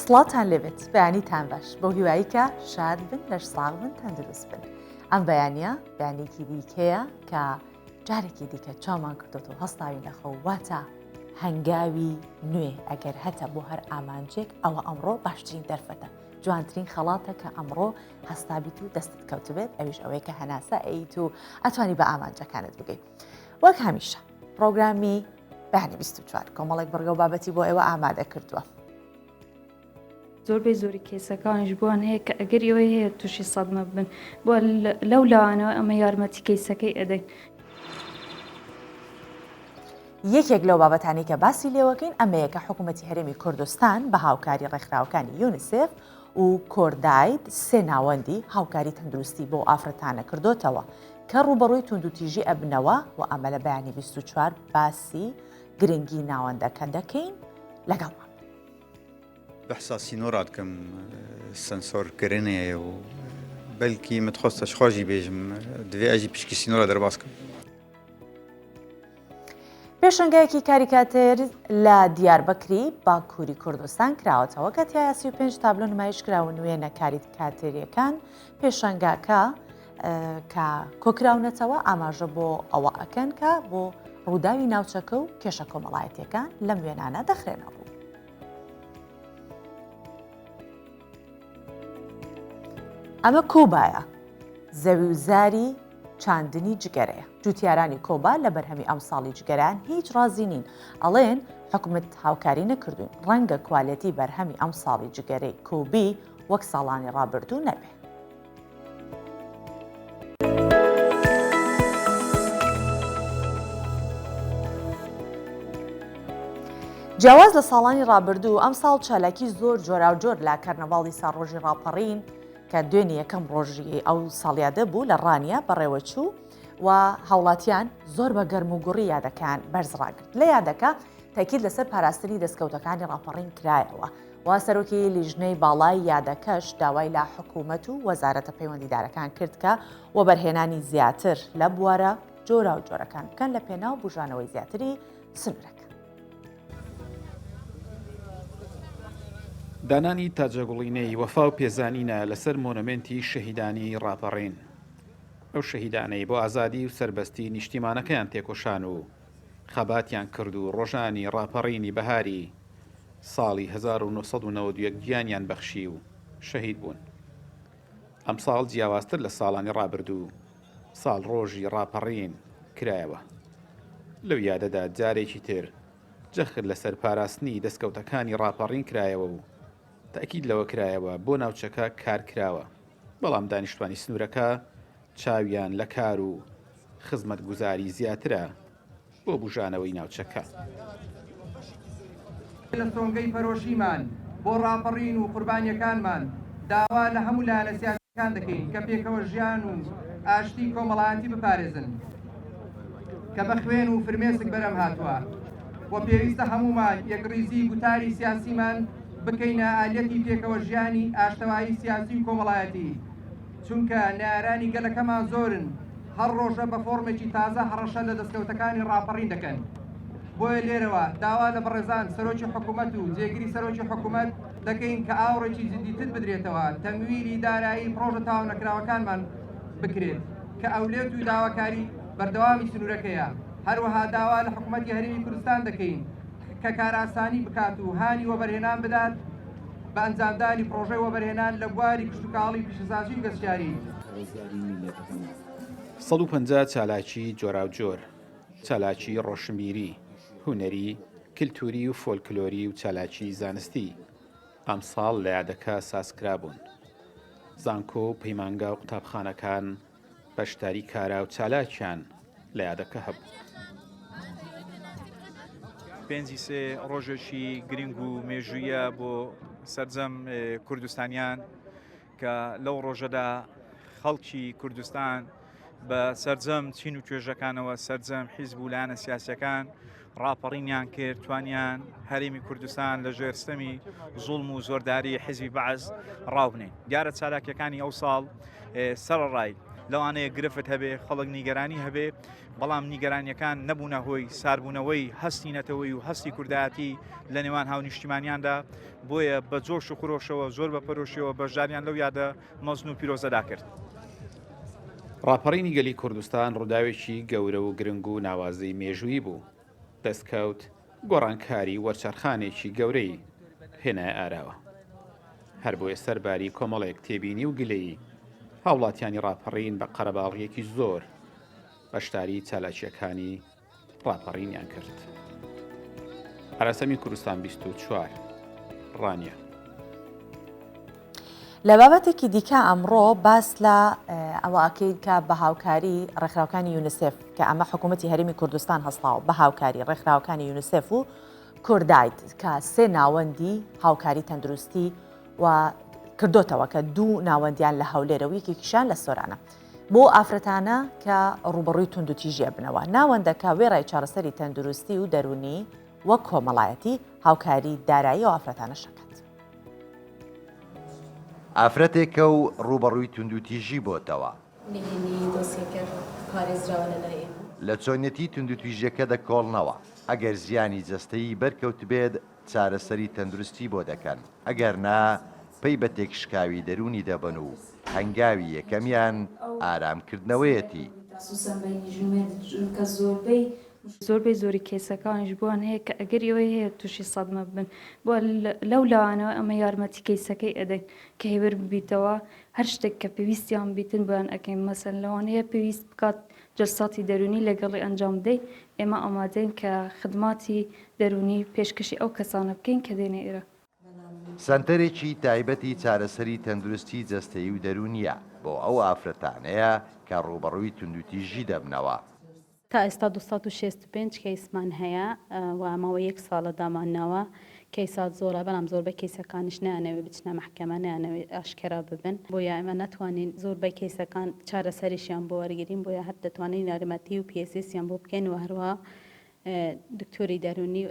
سڵاتان لێبێت بەیانیتان باش بۆ هیوایی کە شاد بن لەش ساغ بن تەندروست بن. ئەم بەیانە بەیانێکی دیکەیە کە جارێکی دیکە چامان کردوەوە هەستاوی نەخۆ واتە هەنگاوی نوێ ئەگەر هەتە بۆ هەر ئامانجێک ئەوە ئەمڕۆ باشترین دەرفەتە جوانترین خەڵاتە کە ئەمڕۆ هەستابیت و دەستت کەوت بێت ئەویش ئەوەیە کە هەناسە ئەیت و ئەتوانی بە ئامانجەکانت بگەیت. وەک هەمیشە پرۆگرامی بەیانی 24 کۆمەڵێک بڕگە و بابەتی بۆ ئێوە ئامادە کردووە. زۆربەی زۆری کەیسەکانش بۆن هەیە کە ئەگەر ئەوەی هەیە تووشی سەدمە بن بۆ لەو لاوانەوە ئەمە یارمەتی کەیسەکەی ئەدەین. یەکێک لەو بابەتانی کە باسی لێوەکەین ئەمەیە کە حکوومەتی هەرێمی کوردستان بە هاوکاری ڕێکخراوەکانی یونیسف و کۆرداید سێ ناوەندی هاوکاری تەندروستی بۆ ئافرەتانە کردوتەوە کە ڕوبەڕووی توندوتیژی ئەبنەوە و ئەمە لە بەیانی 24 باسی گرنگی ناوەندەکە دەکەین لەگەڵمان. بحثا سینۆرا دکەم سنسۆرکردنەیە و بەلکی متخۆستە خۆشی بێژم دوێ ئەژی پشکی سینۆرا دەرباسکەم. پێشنگایەکی کاریکاتێر لە دیاربەکری باکووری کوردستان کراوەتەوە کە تایە 35 تابلۆ نمایش کراون وێنە کاریکاتێریەکان پێشنگاکە کە کۆکراونەتەوە ئاماژە بۆ ئەوە ئەکەن کە بۆ ڕووداوی ناوچەکە و کێشە کۆمەڵایەتیەکان لەم وێنانە دەخرێنەوە. ئەمە کۆبایە زەوی وزاری چاندنی جگەرەیە. جوتیارانی کۆبا لە بەرهەمی ئەم ساڵی جگەران هیچ ڕازی نین ئەڵێن حکومت هاوکاری نەکردوین ڕەنگە کوالەتی بەرهەمی ئەم ساڵی جگەرەی کۆبی وەک ساڵانی ڕابردوو نەبێ. جیاواز لە ساڵانی ڕابردوو ئەم ساڵ چالاکی زۆر جۆرا و جۆر لە کارنەڤاڵی ساڕۆژی ڕاپەڕین کە دوێنێ یەکەم ڕۆژی ئەو ساڵیادە بوو لە ڕانیە بەڕێوەچوو و هاوڵاتیان زۆر بە گەرم و گوڕی یادەکان بەرزڕاگرت. لە یادەکە تاکید لەسەر پاراستنی دەستکەوتەکانی ڕاپەڕین کرایەوە و سەرۆکی لیژنەی باڵای یادەکەش داوای لە حکوومەت و وەزارەتە پەیوەندیدارەکان کرد کە وەبەرهێنانی زیاتر لە بوارە جۆرا و جۆرەکان بکەن لە پێناو بژانەوەی زیاتری سنوورەکە. دانانی تاجەگوڵینەی وەفا و پێزانینە لەسەر مۆنەمنتی شەهیدانی ڕاپەڕین. ئەو شەهیدانەی بۆ ئازادی و سربەستی نیشتیمانەکەیان تێکۆشان و خەباتیان کرد و ڕۆژانی ڕاپەڕینی بەهاری ساڵی 1992 گیانیان بەخشی و شەهید بوون. ئەم ساڵ جیاوازتر لە ساڵانی ڕابردوو ساڵ ڕۆژی ڕاپەڕین کرایەوە. لەو یادەدا جارێکی تر جەخت لەسەر پاراستنی دەستکەوتەکانی ڕاپەڕین کرایەوە و تاکید لەوە کرایەوە بۆ ناوچەکە کار کراوە، بەڵام دانیشتوانی سنوورەکە چاویان لە کار و خزمەت گوزاری زیاترە بۆ بژانەوەی ناوچەکە. لە سۆنگەی پەرۆشیمان بۆ ڕاپەڕین و قوربانیەکانمان داوا لە هەموو لایەنە سیاسیەکان دەکەین کە پێکەوە ژیان و ئاشتی کۆمەڵایەتی بپارێزن کە بە خوێن و فرمێسک بەرەم هاتووە و پێویستە هەمومان یەکڕیزی گوتاری سیاسیمان بکەینە ئالەتی پێکەوە ژیانی ئاشتەوایی سیاسی و کۆمەڵایەتی، چونکە نارانی گەلەکەمان زۆرن هەر ڕۆژە بە فۆرمێکی تازە هەڕەشە لە دەستکەوتەکانی ڕاپەڕین دەکەن. بۆیە لێرەوە داوا لە بەڕێزان سەرۆکی حکوومەت و جێگیری سەرۆکی حکوومەت دەکەین کە ئاوڕێکی جدیتر بدرێتەوە تەمویلی دارایی پرۆژە تاو نەکراوەکانمان بکرێت کە ئەولێت و داواکاری بەردەوامی سنوورەکەیە. هەروەها داوا لە حکوومەتی هەرێمی کوردستان دەکەین کە کارئاسانی بکات و هانی وەبەرهێنان بدات بە ئەنجامدانی پرۆژەی وەبەرهێنان لە بواری کشتتوکاڵی پیشەسازی و گەشتیاری. 150 چالاکی جۆرا و جۆر، چالاکی ڕۆشنبیری، هونەری، کلتوری و فۆلکلۆری و چالاکی زانستی ئەم ساڵ لە یادەکە سازکرا بوون. زانکۆ و پەیمانگا و قوتابخانەکان بەشداری کارا و چالاکیان لە یادەکە هەبوو. پێنجی سێ ڕۆژێکی گرنگ و مێژوویە بۆ سەرجەم کوردستانیان کە لەو ڕۆژەدا خەڵکی کوردستان بە سەرجەم چین و توێژەکانەوە سەرجەم حیزب و لایەنە سیاسیەکان ڕاپەڕینیان کرد، توانیان هەرێمی کوردستان لە ژێرستەمی زوڵم و زۆرداری حیزبی بەعز ڕاوبنێن. دیارە چالاکیەکانی ئەو ساڵ سەرەڕای لەوانەیە گرفت هەبێ خەڵک نیگەرانی هەبێ بەڵام نیگەرانیەکان نەبوونە هۆی ساربوونەوەی هەستی نەتەوەی و هەستی کوردایەتی لە نێوان هاو نیشتیمانیاندا بۆیە بە جۆش و خۆشەوە زۆر بە پەرۆشیەوە بەشداریان لەو یادە مەزن و پیرۆزەدا کرد. ڕاپەڕینی گەلی کوردستان ڕووداوێکی گەورە و گرنگ و ناوازەی مێژووی بوو دەستکەوت گۆڕانکاری وەرچەرخانێکی گەورەی هێنای ئاراوە هەر بۆیە سەرباری کۆمەڵێک تێبینی و گلەی هاوڵاتیانی ڕاپەڕین بە قەرەباڵغیەکی زۆر بەشداری چالاکیەکانی ڕاپەڕینیان کرد. ئاراسەمی کوردستان 24 ڕانیە. لە بابەتێکی دیکە ئەمڕۆ باس لە ئەوەکەین کە بە هاوکاری ڕێکخراوەکانی یونیسف کە ئەمە حکوومەتی هەرێمی کوردستان هەستاوە بە هاوکاری ڕێکخراوەکانی یونیسف و کوردایت کە سێ ناوەندی هاوکاری تەندروستی و کردوتەوە کە دوو ناوەندیان لە هەولێرە و یەکێکیشان لە سۆرانە بۆ ئافرەتانە کە ڕوبەڕووی توندوتیژیە بنەوە ناوەندەکە وێڕای چارەسەری تەندروستی و دەرونی وەک کۆمەڵایەتی هاوکاری دارایی و ئافرەتانە شەکات. ئافرەتێکە و ڕوبەڕووی توندوتیژی بۆتەوە لە چۆنیەتی توندوتیژیەکە دەکۆڵنەوە ئەگەر زیانی جەستەیی بەرکەوت بێت چارەسەری تەندروستی بۆ دەکەن ئەگەر نا پێی بە تێکشکاوی دەرونی دەبن و هەنگاوی یەکەمیان ئارامکردنەوەیەتی زۆربەی زۆری کێسەکانش بۆن هەیە کە ئەگەر ئەوەی هەیە تووشی سەدمە بن بۆ لەو لاوانەوە ئەمە یارمەتی کەیسەکەی ئەدەین کە هێور ببیتەوە هەر شتێک کە پێویستیان بیتن بۆیان ئەەکەین مەسەن لەوانەیە پێویست بکات جەلساتی دەرونی لەگەڵی ئەنجام بدەین ئێمە ئامادەین کە خدماتی دەرونی پێشکەشی ئەو کەسانە بکەین کە دێنە ئێرە. سەنتەرێکی تایبەتی چارەسەری تەندروستی جەستەیی و دەرونیە بۆ ئەو ئافرەتانەیە کە ڕوبەڕووی توندوتیژی دەبنەوە. تا ئێستا 265 کەیسمان هەیە و ئەمەوە 1 ساڵە دامانناوە کەیسات زۆرە بەڵام زۆربەی کەیسەکانیش نانەوێ بچنە مەحکەمە نانەوێ ئاشکرا ببن بۆیە ئێمە ناتوانین زۆربەی کەیسەکان چارەسەریشیان بۆ وەرگرین بۆیە هەر دەتوانین یارمەتی و PSSیان بۆ بکەین و هەروە دکتۆری دەرونی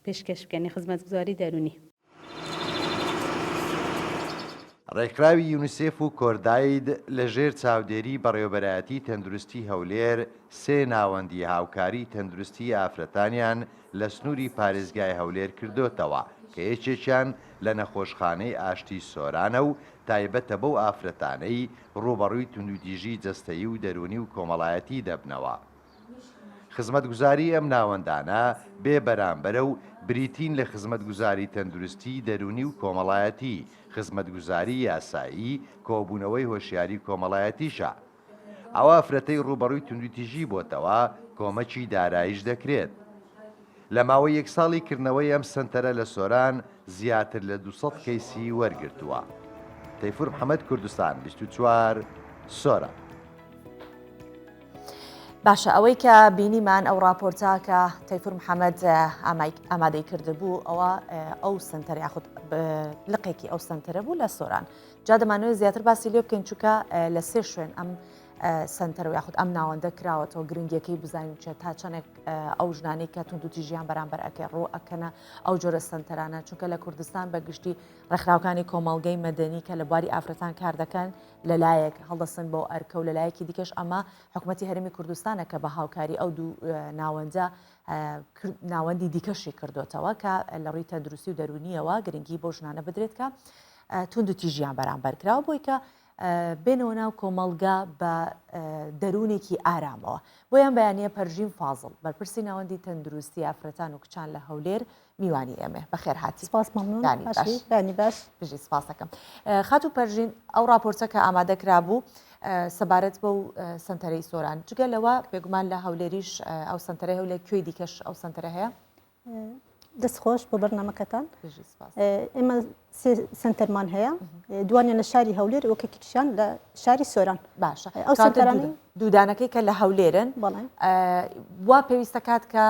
پێشکەش بکەنی خزمەتگوزاری دەرونی. ڕێکخراوی یونیسف و کۆرداید لەژێر چاودێری بەڕێوەبەرایەتی تەندروستی هەولێر سێ ناوەندی هاوکاری تەندروستی ئافرەتانیان لە سنووری پارێزگای هەولێر کردوتەوە کە یەکێکیان لە نەخۆشخانەی ئاشتی سۆرانە و تایبەتە بەو ئافرەتانەی ڕوبەڕووی توندوتیژی جەستەیی و دەرونی و کۆمەڵایەتی دەبنەوە. خزمەتگوزاری ئەم ناوەندانە بێ بەرامبەرە و بریتین لە خزمەتگوزاری تەندروستی دەرونی و کۆمەڵایەتی خزمەتگوزاری یاسایی کۆبوونەوەی هۆشیاری کۆمەڵایەتیشە. ئەوە ئافرەتەی ڕوبەڕووی توندوتیژی بۆتەوە کۆمەکی داراییش دەکرێت. لە ماوەی 1 ساڵی کردنەوەی ئەم سنتەرە لە سۆران زیاتر لە 200 کەیسی وەرگرتووە. تەیفور محەممەد کوردستان 24 سۆرە. باشە ئەوەی کە بینیمان ئەو راپۆرتا کە تەیفور محەممەد ئامادەی کرده بوو ئەوە ئەو سنتەر یاخود لقێکی ئەو سنتەرە بوو لە سۆران جا دەمانەوەی زیاتر باسی لێ بکەین چووکە لە سێ شوێن ئەم سنتەر و یاخود ئەم ناوەندە کراوەتەوە گرنگیەکەی بزانین چێت تا چەندێک ئەو ژنانی کە توندوتیژیان بەرامبەر ئەکەی ڕۆ ئەکەنە ئەو جۆرە سنتەرانە چونکە لە کوردستان بەگشتی ڕێکخراوەکانی کۆمەڵگەی مەدەنی کە لە بواری ئافرەتان کار دەکەن لەلایەک هەڵدەسن بۆ ئەرکە و لەلایەکی دیکەش ئەمە حکوومەتی هەرێمی کوردستانە کە بە هاوکاری ئەو دوو ناوەندە ناوەندی دیکەشی کردوتەوە کە لە ڕووی تەندروستی و دەرونیەوە گرنگی بۆ ژنانە بدرێت کە توندوتیژیان بەرامبەر کراوە بۆی کە بێنەوە ناو کۆمەڵگا بە دەرونێکی ئارامەوە بۆیان بەیانە پەرژین فازڵ بەرپرسی ناوەندی تەندروستی ئافرەتان و کچان لە هەولێر میوانی ئێمە بەخێر هاتی بانی باش بژی سپاس دەکەم خات و پەرژین ئەو راپۆرتە کە ئامادەکرا بوو سەبارەت بە و سنتەرەی سۆران جگە لەوە بێگومان لە هەولێریش ئەو سنتەرە هەولێر کوێی دیکەش ئەو سنتەرە هەیە دەستخۆش بۆ بەرنامەکەتان ئێمە سنتەرمان هەیە دوانیان لە شاری هەولێر وەکێکیشیان لە شاری سۆران باشە ئەو سنتەرانی دوودانەکەی کە لە هەولێرن وا پێویستە کات کە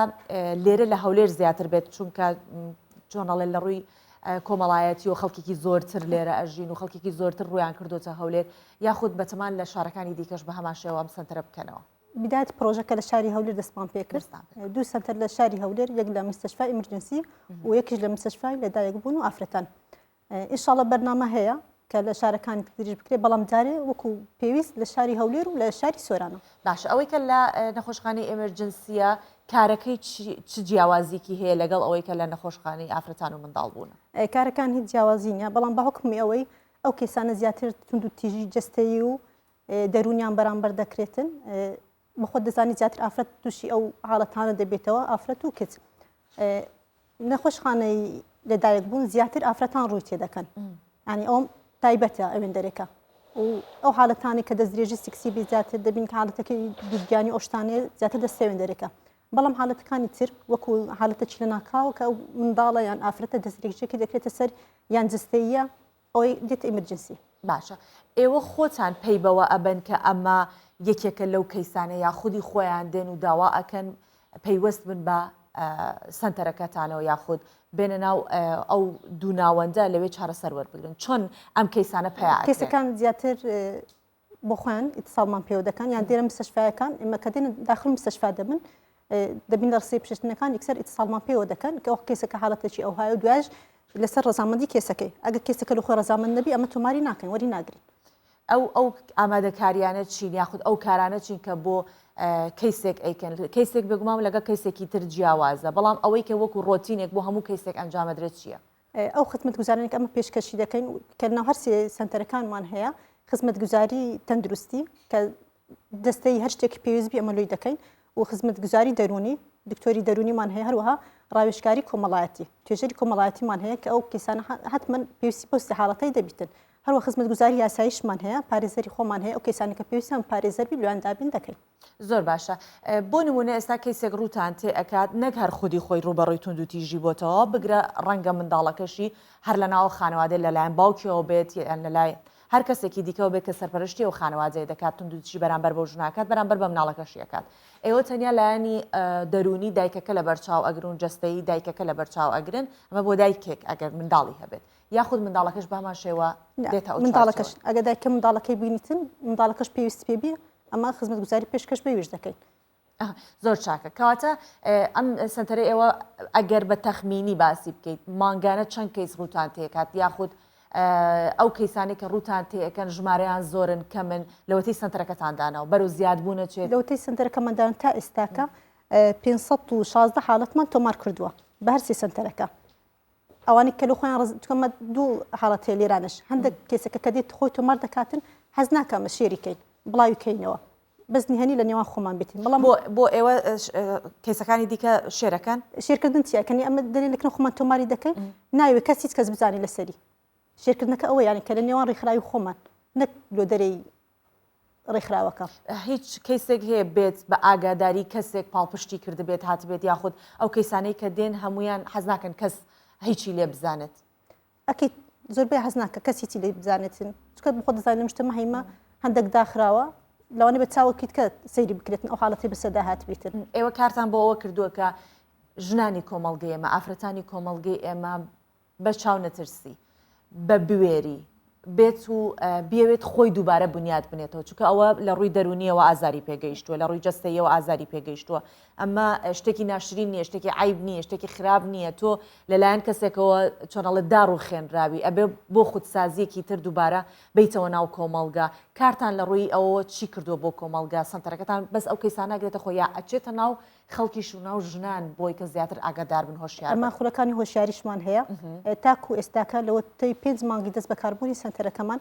لێرە لە هەولێر زیاتر بێت چونکە جۆنەڵێ لە ڕووی کۆمەڵایەتی و خەڵکێکی زۆرتر لێرە ئەژین و خەڵکێکی زۆرتر ڕویان کردوتە هەولێر یاخود بەتەمان لە شارەکانی دیکەش بە هەمان شێوە ئەم سنتەرە بکەنەوە بدایت پرۆژەکە لە شاری هەولێر دەستمان پێکرد دوو سنتەر لە شاری هەولێر یەک لە مستشفای ئیمرجنسی و یەکیش لە مستشفای لەدایک بوون و ئافرەتان ئینشاڵڵە بەرنامە هەیە کە لە شارەکانی دریژ بکرێت بەڵام جارێ وەکو پێویست لە شاری هەولێر و لە شاری سۆرانە. باش ئەوەی کە لە نەخۆشخانەی ئەمەرجنسیە کارەکەی چ جیاوازیکی هەیە لەگەڵ ئەوەی کە لە نەخۆشخانەی ئافرەتان و منداڵ بوون؟ کارەکان هیچ جیاوازی نیە بەڵام بە حکمی ئەوەی ئەو کێسانە زیاتر تونند و تیژی جستەیی و دەرونیان بەرامبەر دەکرێتن بەخۆت دەزانی زیاتر ئافرەت تووشی ئەو حاڵەتانە دەبێتەوە ئافرەت و کچ نەخۆشخانەی لەدایک بوون زیاتر ئافرەتان ڕووی تێدەکەن ینی ئەوم تایبەتە ئەوێندەرێکە و ئەو حاڵەتانی کە دەستدرێژی سکسی بێ زیاتر دەبین کە حاڵەتەکەی دوودگانی ئۆشتانێ زیاتر دەستێوێندەرێکە بەڵام حاڵەتەکانی تر وەکو حاڵەتەکی لە ناکاوە کە ئەو منداڵە یان ئافرەتە دەستدرێژێکی دەکرێتە سەر یان جستەیە ئەوەی دێتە ئیمرجنسی. باشە ئێوە خۆتان پێی بەوە ئەبن کە ئەمە یەکێکە لەو کەیسانە یا خودی خۆیان دێن و داوا ئەکەن پەیوەست بن بە سنتەرەکەتانەوە یاخود بێنە ناو ئەو دووناوەندە لەوێ چارەسەر وەربگرن چۆن ئەم کەیسانە پیا کەسەکان زیاتر بۆ خۆیان ئیتساڵمان پێوە دەکەن یان دێرە مستەشفیەکان ئێمە کە دێن داخل مستەشفا دەبن دەبین لە ڕسەی پشتنەکان یەکسەر ئیتساڵمان پێوە دەکەن کە ئەو کێسەکە حاڵەتێکی ئەو هایە و دوایش لەسەر ڕەزامەندی کێسەکەی ئەگەر کێسەکە لە خۆ ڕەزامەند نەبی ئەمە تۆماری ناکەین وەری ناگرین. ئەو ئامادەکاریانە چین یاخود ئەو کارانە چین کە بۆ کەیسێک ئەیکەن کەیسێک بگومام لەگە کەیسێکی تر جیاوازە بەڵام ئەوەی کە وەکو ڕۆتینێک بۆ هەموو کەیسێک ئەنجامەدرێت چییە؟ ئەو خزمەت گوزارانێک ئەمە پێشکەشی دەکەین کە ناو هەر سنتەرەکانمان هەیە خزمەت گوزاری تەندروستی کە دەستەی هەر شتێکی پێویستبی ئەمە لۆی دەکەین و خزمەت گوزاری دەرونی دکتۆری دەرونیمان هەیە هەروەها ڕاوێژکاری کۆمەڵایەتی توێژەری کۆمەڵایەتیمان هەیە کە ئەو کێسانە حتمەن پێویستی پۆستی حاڵەتەی دەبیتن هەروە خزمەت گوزاری یاساییشمان هەیە پارێزەری خۆمان هەیە ئەو کێسانی کە پێویستیان پارێزەربی لەوان دابین دەکەین. زۆر باشە بۆ نمونە ئێستا کەیسێک ڕووتان تێ ئەکات نەک هەر خودی خۆی ڕوبەڕۆی تونند و تیژی بۆتەوە بگرە ڕەنگە منداڵەکەشی هەر لە ناو خانەوادە لەلایەن باوکیەوە بێت یان لەلایەن هەر کەسێکی دیکەەوە بێت کە سەرپەرشتی و خانەوادەیە دەکات تونند و تیژی بەرامبەر بۆ ژناکات بەرامبەر بە مناڵەکەشیەکات ئێوە تەنیا لایەنی دەرونی دایکەکە لە بەرچاو ئەگرون جستەیی دایکەکە لە بەرچاو ئەگرن ئەمە بۆ دایکێک ئەگەر منداڵی هەبێت یاخود منداڵەکەش بەمان شێوە منداڵەکەش ئەگە دایکە منداڵەکەی بینیتن منداڵەکەش پێویست پێبی ئەمە خزمەت گوزاری پێشکەش بەویش دەکەین. زۆر چاکە کەواتە ئەم سنتەرە ئێوە ئەگەر بە تەخمینی باسی بکەیت مانگانە چەند کەیس ڕووتان تێکات یاخود ئەو کەیسانی کە ڕووتان تێەکەن ژمارەیان زۆرن کە من لەوەتی سنتەرەکەتاندانەوە بەرەو زیادبوونە چێت لەوەتی سنتەرەکەمەدان تا ئێستاکە 516 حاڵەتمان تۆمار کردووە بە هەرسی سنتەرەکە ئەوانی کە لە خۆیان تکەمە دوو حاڵەت هەیە لێرانش هەندێک کێسەکە کە دێت خۆی تۆمار دەکاتن حەز ناکەمە شێریکەین بڵاویکەینەوە بەس نهێنی لە نێوان خۆمان بێتین بەڵام بۆ ئێوە کێسەکانی دیکە شێرەکەن شێرکردن چیەکەنی ئەمە دەلێنێکن خۆمان تۆماری دەکەین ناوێت کەس هیچ کەس بزانانی لەسەری شێرکردنەکە ئەوە یانی کە لە نێوان ڕێکخراوی خۆمان نەک لۆ دەرەی ڕێکخراوەکە هیچ کەیسێک هەیە بێت بە ئاگاداری کەسێک پاڵپشتی کرد بێت هات بێت یاخود ئەو کەیسانەی کە دێن هەمویان حەز ناکەن کەس هیچی لێ بزانێت ئەکەی زۆربەی حەز ناکە کەس هیچی لێ بزانێتن چکە بخۆ دەزانێت شتەمە هەیمە هەندێک داخراوە لەوانێ بە چاوەکیت کە سەیری بکرێتن ئەو حاڵەتی بەسەدا هات بیتن ئێوە کارتان بۆ ئەوە کردووە کە ژنانی کۆمەڵگەی ئێمە ئافرەتانی کۆمەڵگەی ئێمە بە چاو نەترسی بە بوێری بێت و بێوێت خۆی دووبارە بنیاد بنێتەوە چونکە ئەوە لە ڕووی دەرونیەوە ئازاری پێگەیشتووە لە ڕووی جستەیەوە ئازاری پێگەیشتووە ئەمە شتێکی ناشرین نییە شتێکی عیب نییە شتێکی خراپ نییە تۆ لەلایەن کەسێکەوە چۆنەڵێت داڕ و خێنراوی ئەبێ بۆ خودسازیەکی تر دووبارە بیتەوە ناو کۆمەڵگا کارتان لە ڕووی ئەوە چی کردووە بۆ کۆمەڵگا سنتەرەکەتان بەس ئەو کەیساناگرێتە خۆ یا ئەچێتە ناو خەڵکیش و ناو ژنان بۆی کە زیاتر ئاگادار بن هۆشیار ئەمە خولەکانی هۆشیاریشمان هەیە تاکو ئێستاکە لەوە تەی 5 مانگی دەست بەکاربوونی سنتەرەکەمان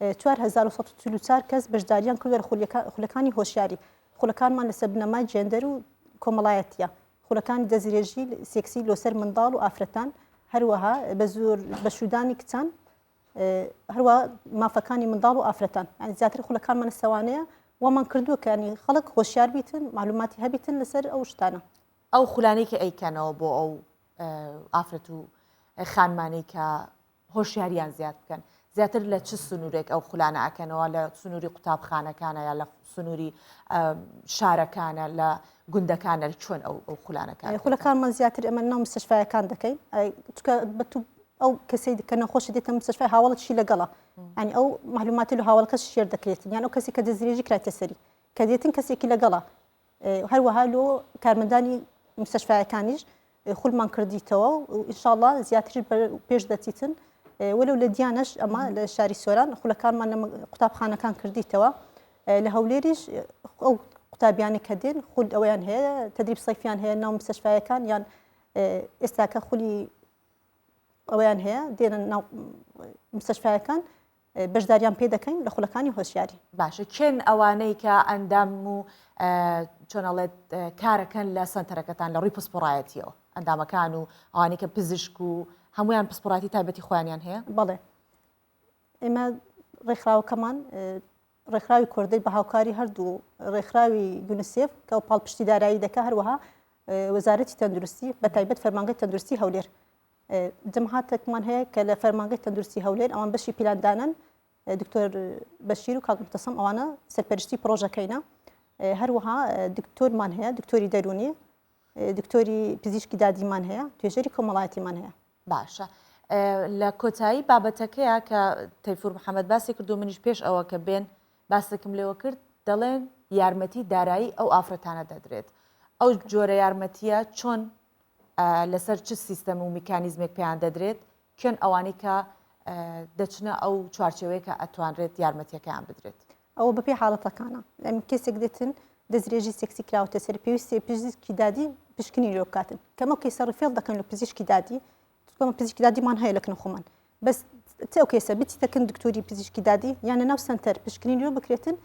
4134 کەس بەشداریان کردوە خولەکانی هۆشیاری خولەکانمان لەسەر بنەمای جێندەر و کۆمەڵایەتیە خولەکانی دەزیرێژی سێکسی لۆسەر منداڵ و ئافرەتان هەروەها بە زۆر بەشودانی کچان هەروە مافەکانی منداڵ و ئافرەتان زیاتر خولەکانمان سەوانەیە وەمان کردووە کە ینی خەڵک هۆشیار بیتن معلوماتی هەبیتن لەسەر ئەو شتانە ئەو خولانەی کە ئەیکەنەوە بۆ ئەو ئافرەت و خانمانەی کە هۆشیاریان زیاد بکەن زیاتر لە چ سنوورێک ئەو خولانە ئەکەنەوە لە سنووری قوتابخانەکانە یا لە سنووری شارەکانە لە گوندەکانە چۆن ئەو خولانەکان خولەکانمان زیاتر ئەمە ناو مستەشفایەکان دەکەین چکە بەتو ئەو کەسەی کە نەخۆشی دێتە مستەشفای هاوڵەتشی لەگەڵە ینی ئەو معلوماتی لە هاوڵەکەش شێر دەکرێتن یان ئەو کەسی کە دەزیرێژی کراتە سەری کە دێتن کەسێکی لەگەڵە هەروەها لۆ کارمەندانی مستەشفایەکانیش خولمان کردیتەوە و ئینشاءڵڵا زیاتر پێش دەچیتن وەلو لە دیانەش ئەمە لە شاری سۆران خولەکانمان لە قوتابخانەکان کردیتەوە لە هەولێریش ئەو قوتابیانی کە دێن خول ئەویان هەیە تدریب سەیفیان هەیە ناو مستەشفایەکان یان ئێستاکە خولی ئەویان هەیە دێنە ناو مستەشفایەکان بەشداریان پێ دەکەین لە خولەکانی هۆشیاری. باشە کێن ئەوانەی کە ئەندام و چۆنەڵێت کارەکەن لە سنتەرەکەتان لە ڕووی پسپۆڕایەتیەوە ئەندامەکان و ئەوانەی کە پزیشک و هەمویان پسپۆڕاتی تایبەتی خۆیانیان هەیە؟ بەڵێ ئێمە ڕێکخراوەکەمان ڕێکخراوی کوردی بە هاوکاری هەردوو ڕێکخراوی یونیسف کە و پاڵپشتی دارایی دەکە هەروەها وەزارەتی تەندروستی بە تایبەت فەرمانگەی تەندروستی هەولێر جەماعەتێکمان هەیە کە لە فەرمانگەی تەندروستی هەولێر ئەوان بەشی پیلاندانن دکتۆر بەشیر و کاک موحتەسەم ئەوانە سەرپەرشتی پرۆژەکەینە هەروەها دکتۆرمان هەیە دکتۆری دەرونی دکتۆری پزیشکی دادیمان هەیە توێژەری کۆمەڵایەتیمان هەیە. باشە لە کۆتایی بابەتەکەیە کە تەیفور محەممەد باسی کرد و منیش پێش ئەوە کە بێن باسێکم لێوە کرد دەڵێن یارمەتی دارایی ئەو ئافرەتانە دەدرێت ئەو جۆرە یارمەتیە چۆن لەسەر چ سیستەم و میکانیزمێک پێیان دەدرێت کێن ئەوانی کە دەچنە ئەو چوارچێوەیە کە ئەتوانرێت یارمەتیەکەیان بدرێت ئەوە بەپێ حاڵەتەکانە ئەم کێسێک دێتن دەستێژی سێکسی کراوەتە سەر پێویستی پزیشکی دادی پشکنی لێ بکاتن کەمە کەیسە ڕفێڵ دەکەن لە پزیشکی دادی پزیشکی دادیمان هەیە لەکن خۆمان بەس ئەو کێسە بچیتەکەن دکتۆری پزیشکی دادی یانە ناو سنتەر پشکنی لێ بکرێتن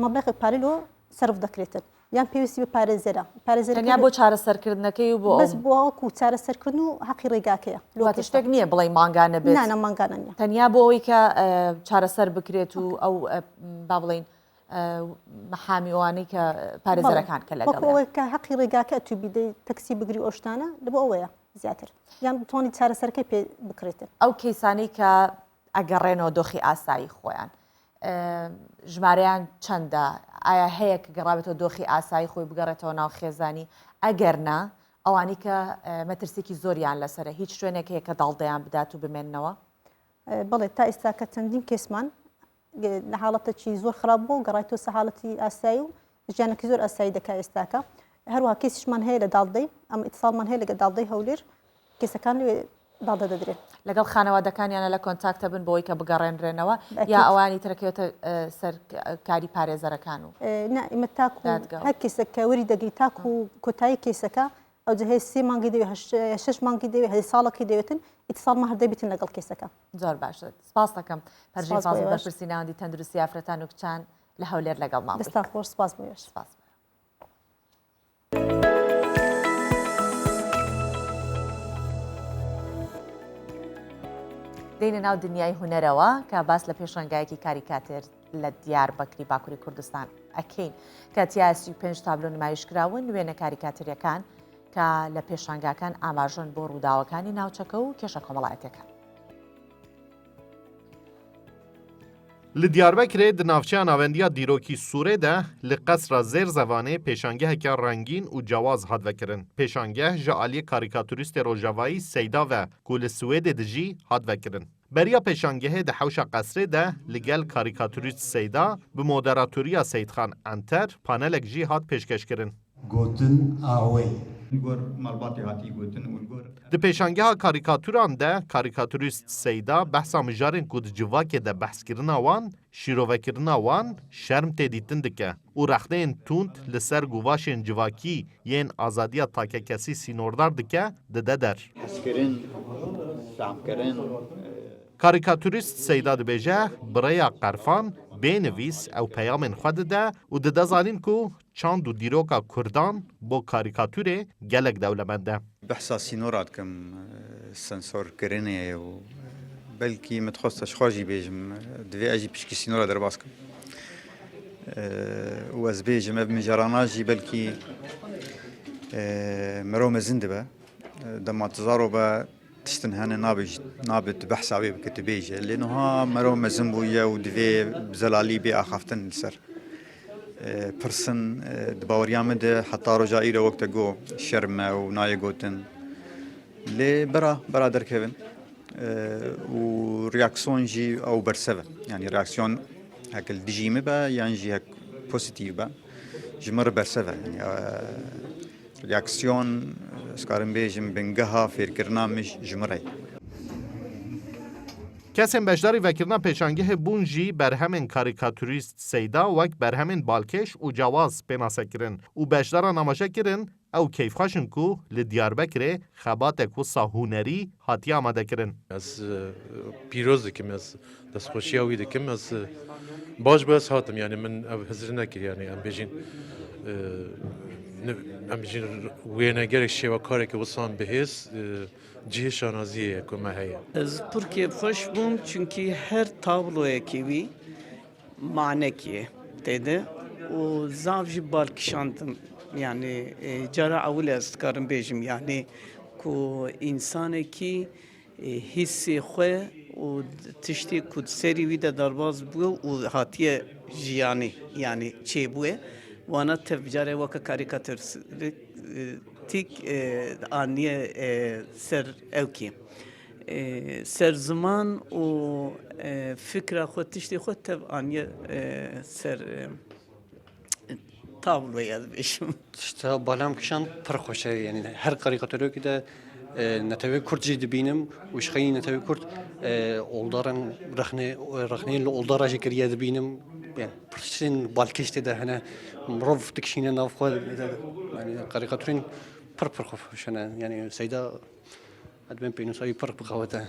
مەبلەغی پارە لۆ سرف دەکرێتن یان پێویستی بە پارێزەرە پارێزەریا بۆ چارەسەرکردنەکەی و بۆ بەس بۆ ئەوکو چارەسەرکردن و حەقی ڕێگاکەیە لەواتە شتێک نییە بڵێ مانگانە بێت نانە مانگانە نیە تەنیا بۆ ئەوەی کە چارەسەر بکرێت و ئەو با بڵین محامیوانی کە پارێزەرەکان کە لەگەڵەوەی کە حەقی ڕێگاکە تو بیدەی تەکسی بگری ئۆشتانە لە بۆ ئەوەیە زیاتر یان بتوانانی چارەسەرکەی پێ بکرێتن ئەو کەیسانەی کە ئەگەڕێنەوە دۆخی ئاسایی خۆیان ژمارەیان چەندە ئایا هەیە کە گەڕابێتەوە دۆخی ئاسایی خۆی بگەڕێتەوە ناو خێزانی ئەگەرنا ئەوانی کە مەترسێکی زۆریان لەسرە هیچ شوێنێک هەیە کە داڵدەیان بدات و بمێننەوە بەڵێ تا ئێستاکە چەندین کێسمان لە حاڵەتەکی زۆر خراپ بوو گەڕایتەوە سە حاڵەتی ئاسایی و ژیانێکی زۆر ئاسایی دەکات ئێستاکە هەروەها کێسیشمان هەیە لە داڵدەی ئەم ئیتساڵمان هەیە لەگە داڵدەی هەولێر کێسەکان لێ داڵدە دەدرێت لەگەڵ خانەوادەکانیانە لە کۆنتاکتە بن بۆی کە بگەڕێنرێنەوە یا ئەوانی ترەکەوێتە سەر کاری پارێزەرەکان و ئمە تاکو هەر کێسە کە وەری دەگەی تاکو و کۆتایی کێسەکە ئەو جهەیە 3 مانگی دەوێت 6 مانگی دەوێت هەی ساڵەکەی دەوێتن ئیتساڵمە هەردەبیتن لەگەڵ کێسەکە زۆر باشە سپاس دەکەم پەرژی فازڵ بەرپرسی ناوەندی تەندروستی ئافرەتان و کچان لە هەولێر لەگەڵ ماڵ دەستا خۆش سپاس بۆ سپاس دێنە ناو دنیای هونەرەوە کە باس لە پێشەنگایەکی کاریکاتێر لە دیار بەکری باکووری کوردستان ئەکەین کە تیاسی 5 تابلۆ نمایشکراون وێنە کاریکاتریەکان کە لە پێشانگاکان ئاماژن بۆ ڕووداوەکانی ناوچەکە و کێشە کۆمەڵایەتەکان. li Diyarbekirê di navçeya nawendiya dîrokî Sûrê de li qesra Zêrzevanê pêşangeheke rengîn û cewaz hat vekirin. Pêşangeh ji aliyê karîkatûrîstê Rojavayî Seyda ve ku li Swêdê de jî hat vekirin. Beriya pêşangehê di hewşa qesrê de li gel karîkatûrîst Seyda bi moderatoriya Seydxan Enter panelek jî hat pêşkeşkirin. Gotin awê. Di pêşangeha karîkatûran de karîkatûrîst Seyda behsa mijarên ku di civakê de behskirina wan, şîrovekirina wan şerm tê dîtin dike û rexneyên tund li ser guvaşên civakî yên azadiya takekesî sînordar dike dide der. Karîkatûrîst Seyda dibêje birêya qerfan bênivîs ew peyamên xwe dide û dide zanîn ku çand û dîroka Kurdan bo karîkatûrê gelek dewlemend e. Behsa sînora dikim sensorkirinê û belkî min dixwast ji xwe jî bêjim divê ez jî piştî sînora derbas bikim. û ez bêjim ev mijarana jî belkî mirov mezin dibe dema tu zarove tiştin hene nabe tu behsa wê bike tu bêje lê niha mirov mezin bûye û divê bi zelalî bê axaftin li ser. Pirsin di baweriya min de heta roja îro wek te got şerme û nayê gotin lê bera derkevin û reaksiyon jî ew bersev e yanî reaksiyon hek li dijî me be yan jî hek pozîtîv be ji min re bersev e reaksiyon ez karim bêjim bingeha fêrkirina min ji min re. کەسێن بەشداری vekirina pêşangehê bûn jî berhemên karîkatûrîst Seyda wek berhemên balkêş û cewaz pênasekirin û beşdaran amaje kirin ew keyfxweşin ku li Diyarbekirê xebatek wisa hûnerî hatiye amadekirin. Ez pîroz dikim, ez destxweşiya wî dikim, ez baş bi ez hatim, yani min ev hezir nekir, yani em bêjin wênegerek şêwa karekê wisan bihêz cihê şanaziyê ku me heye. Ez pir kêfxweş bûm çünkü her tabloyekî wî manekî têde û zav jî balkişandim. Yani cara evvel ez dikarim bêjim, yani ku însanekî hissê xwe û tiştê ku serî wî de derbas bûye û hatiye jiyanê yani çêbûye wana tev carê weke karîkatûrîk aniye ser evkê. Ser ziman û fikra xwe tiştê xwe tev aniye ser tabloya dibêjim. Tişta balam kişan pir xweş e, yani her karîkatûrekî de netewê Kurd jî dibînim û ji xeyî netewê Kurd oldaran rexneyên li oldara jî kiriye dibînim. Yani pirsên balkêş tê de hene mirov dikişîne nav xwe, yani karîkatûrên pir xweş hene, yani Seyda edbên pênûsayî pir bixewete.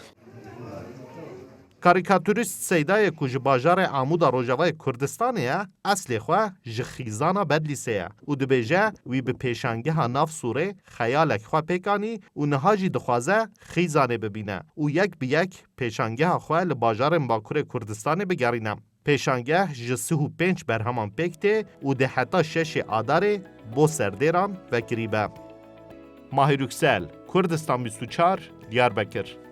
Karîkatûrîst Seydayê ku ji bajarê Amuda Rojavayê Kurdistanê ye, eslê xwe ji xîzana Bedlîsê ye û dibêje wî bi pêşangeha nav Sûrê xeyalek xwe pêkanî û niha jî dixwaze xîzanê bibîne û yek bi yek pêşangeha xwe li bajarên Bakurê Kurdistanê bigerîne. Pêşangeh ji 35 berheman pêk tê û di heta 6 Adarê bo serdêran vekirîbe. Mahir Yüksel, Kurdistan 24, Diyarbekir.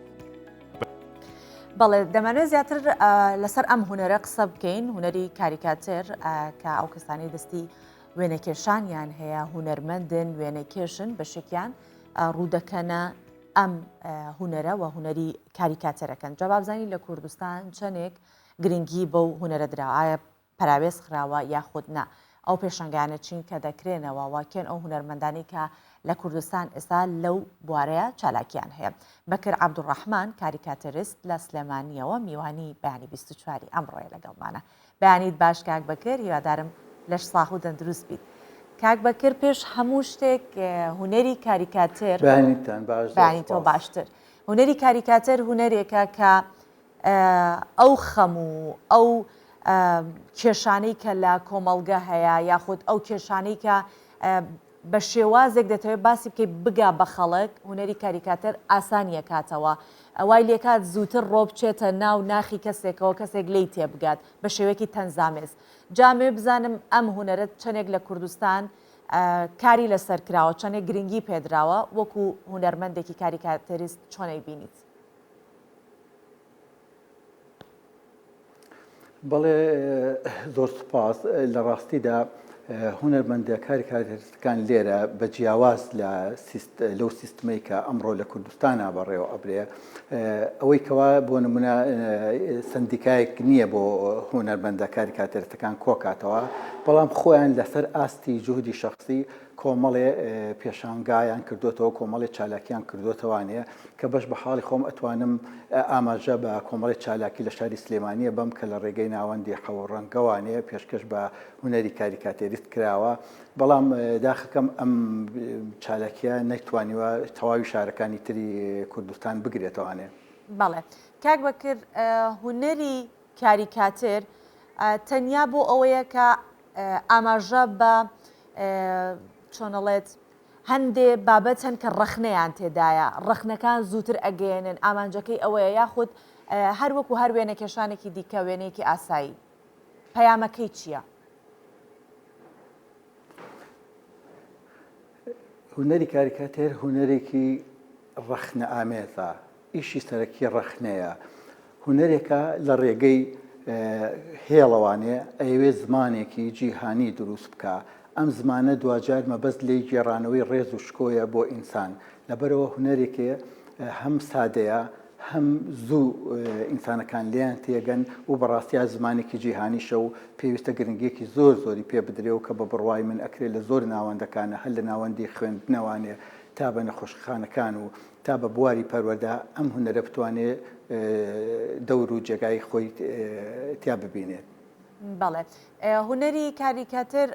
بەڵێ دەمانێت زیاتر لەسەر ئەم هوەرە قسە بکەین هوەری کاریکاتر کە ئەو کەسانی دەستی وێنەکێشانیان هەیە هوەرمەندن وێنەکێشن بەشێکیان ڕوودەکەنە ئەم هوەرە و هوەری کاریکاتەرەکەن جا بابزانی لە کوردستان چەندێک گرنگی بەو هوەرە درراوە ئایا پەراوێز خراوە یاخود نا ئەو پێشنگانە چین کە دەکرێنەوە واکێن ئەو هوەرمەندانی کە لە کوردستان ئێستا لەو بوارەیە چالاکیان هەیە بەکر عەبدوڕەحمان کاریکاتەریست لە سلێمانیەوە میوانی بەیانی 24 ئەمڕۆیە لەگەڵمانە بەیانیت باش کاک بەکر هیوادارم لەش ساح و دەندروست بیت کاک بەکر پێش هەموو شتێک هوەری کاریکاتر بەیانی تۆ باشتر هوەری کاریکاتەر هوەرێکە کە ئەو خەم و ئەو کێشانەی کە لە کۆمەڵگە هەیە یاخود ئەو کێشانەی کە بە شێوازێک دەتەوێت باسی بکەیت بگا بە خەڵک هوەری کاریکاتەر ئاسانیە کاتەوە ئەوای لێکات زووتر ڕۆ بچێتە ناو ناخی کەسێکەوە کەسێک لی تێبگات بە شێوەیەکی تەنزامێز جامێ بزانم ئەم هوەرەت چەندێک لە کوردستان کاری لەسەر کراوە چەندێک گرنگی پێدراوە وەکو هوەرمەندێکی کاریکاتەریست چۆنەی بینیت بەڵێ زۆر سوپاس لە ڕاستیدا هوەرمەندە کاریکاتەریستەکان لێرە بە جیاواز لەو سیستمەی کە ئەمڕۆ لە کوردستانە بەڕێوە ئەبرێ ئەوەی کەوا بۆ نمونە سندیکایەک نییە بۆ هوەرمەندە کاریکاتەریستەکان کۆکاتەوە بەڵام خۆیان لەسەر ئاستی جوهدی شەخصی کۆمەڵێ پێشانگایان کردوتەوە کۆمەڵی چالاکیان کردوتەوانەیە کە بەش بە حاڵی خۆم ئەتوانم ئاماژە بە کۆمەڵی چالاکی لە شاری سلێمانیە بەم کە لە ڕێگەی ناوەندی حەوڕەنگەوانەیە پێشکەش بە هوەری کاریکاتێریست کراوە بەڵام داخەکەم ئەم چالاکیە نەیتوانیوە تەواوی شارەکانی تری کوردستان بگرێتەوانێ بەڵێ کاک بەکرد هوەری کاریکاتر تەنیا بۆ ئەوەیە کە ئاماژە بە چۆنەڵێت هەندێ بابەت هەن کە ڕەخنەیان تێدایە ڕەخنەکان زووتر ئەگەێنن ئامانجەکەی ئەوەیە یاخود هەر وەکو هەر وێنەکێشانێکی دیکە وێنەیەکی ئاسایی پەیامەکەی چییە؟ هوەری کاریکاتێر هوەرێکی ڕەخنە ئامێزە ئیشی سەرەکی ڕەخنەیە هوەرێکە لە ڕێگەی هێڵەوانێ ئەوێ زمانێکی جیهانی دروست بکە ئەم زمانە دوجار مەبەست لێی گێڕانەوەی ڕێز و شکۆیە بۆ ئینسان لەبەرەوە هوەرێکێ هەم سادەیە هەم زوو ئینسانەکان لیان تێگەن و بەڕاستیا زمانێکی جیهانیشە و پێویستە گرنگێکی زۆری پێ بدرێ و کە بە بڕوای من ئەکرێت لە زۆر ناوەندەکانە هەر لە ناوەندی خوێندنەوانێ تا بە نەخۆشخانەکان و تا بە بواری پەروەەردە ئەم هونەرە بتوانێت دەور و جێگای خۆی تیا ببینێت. بەڵێ هونەری کاریکاتر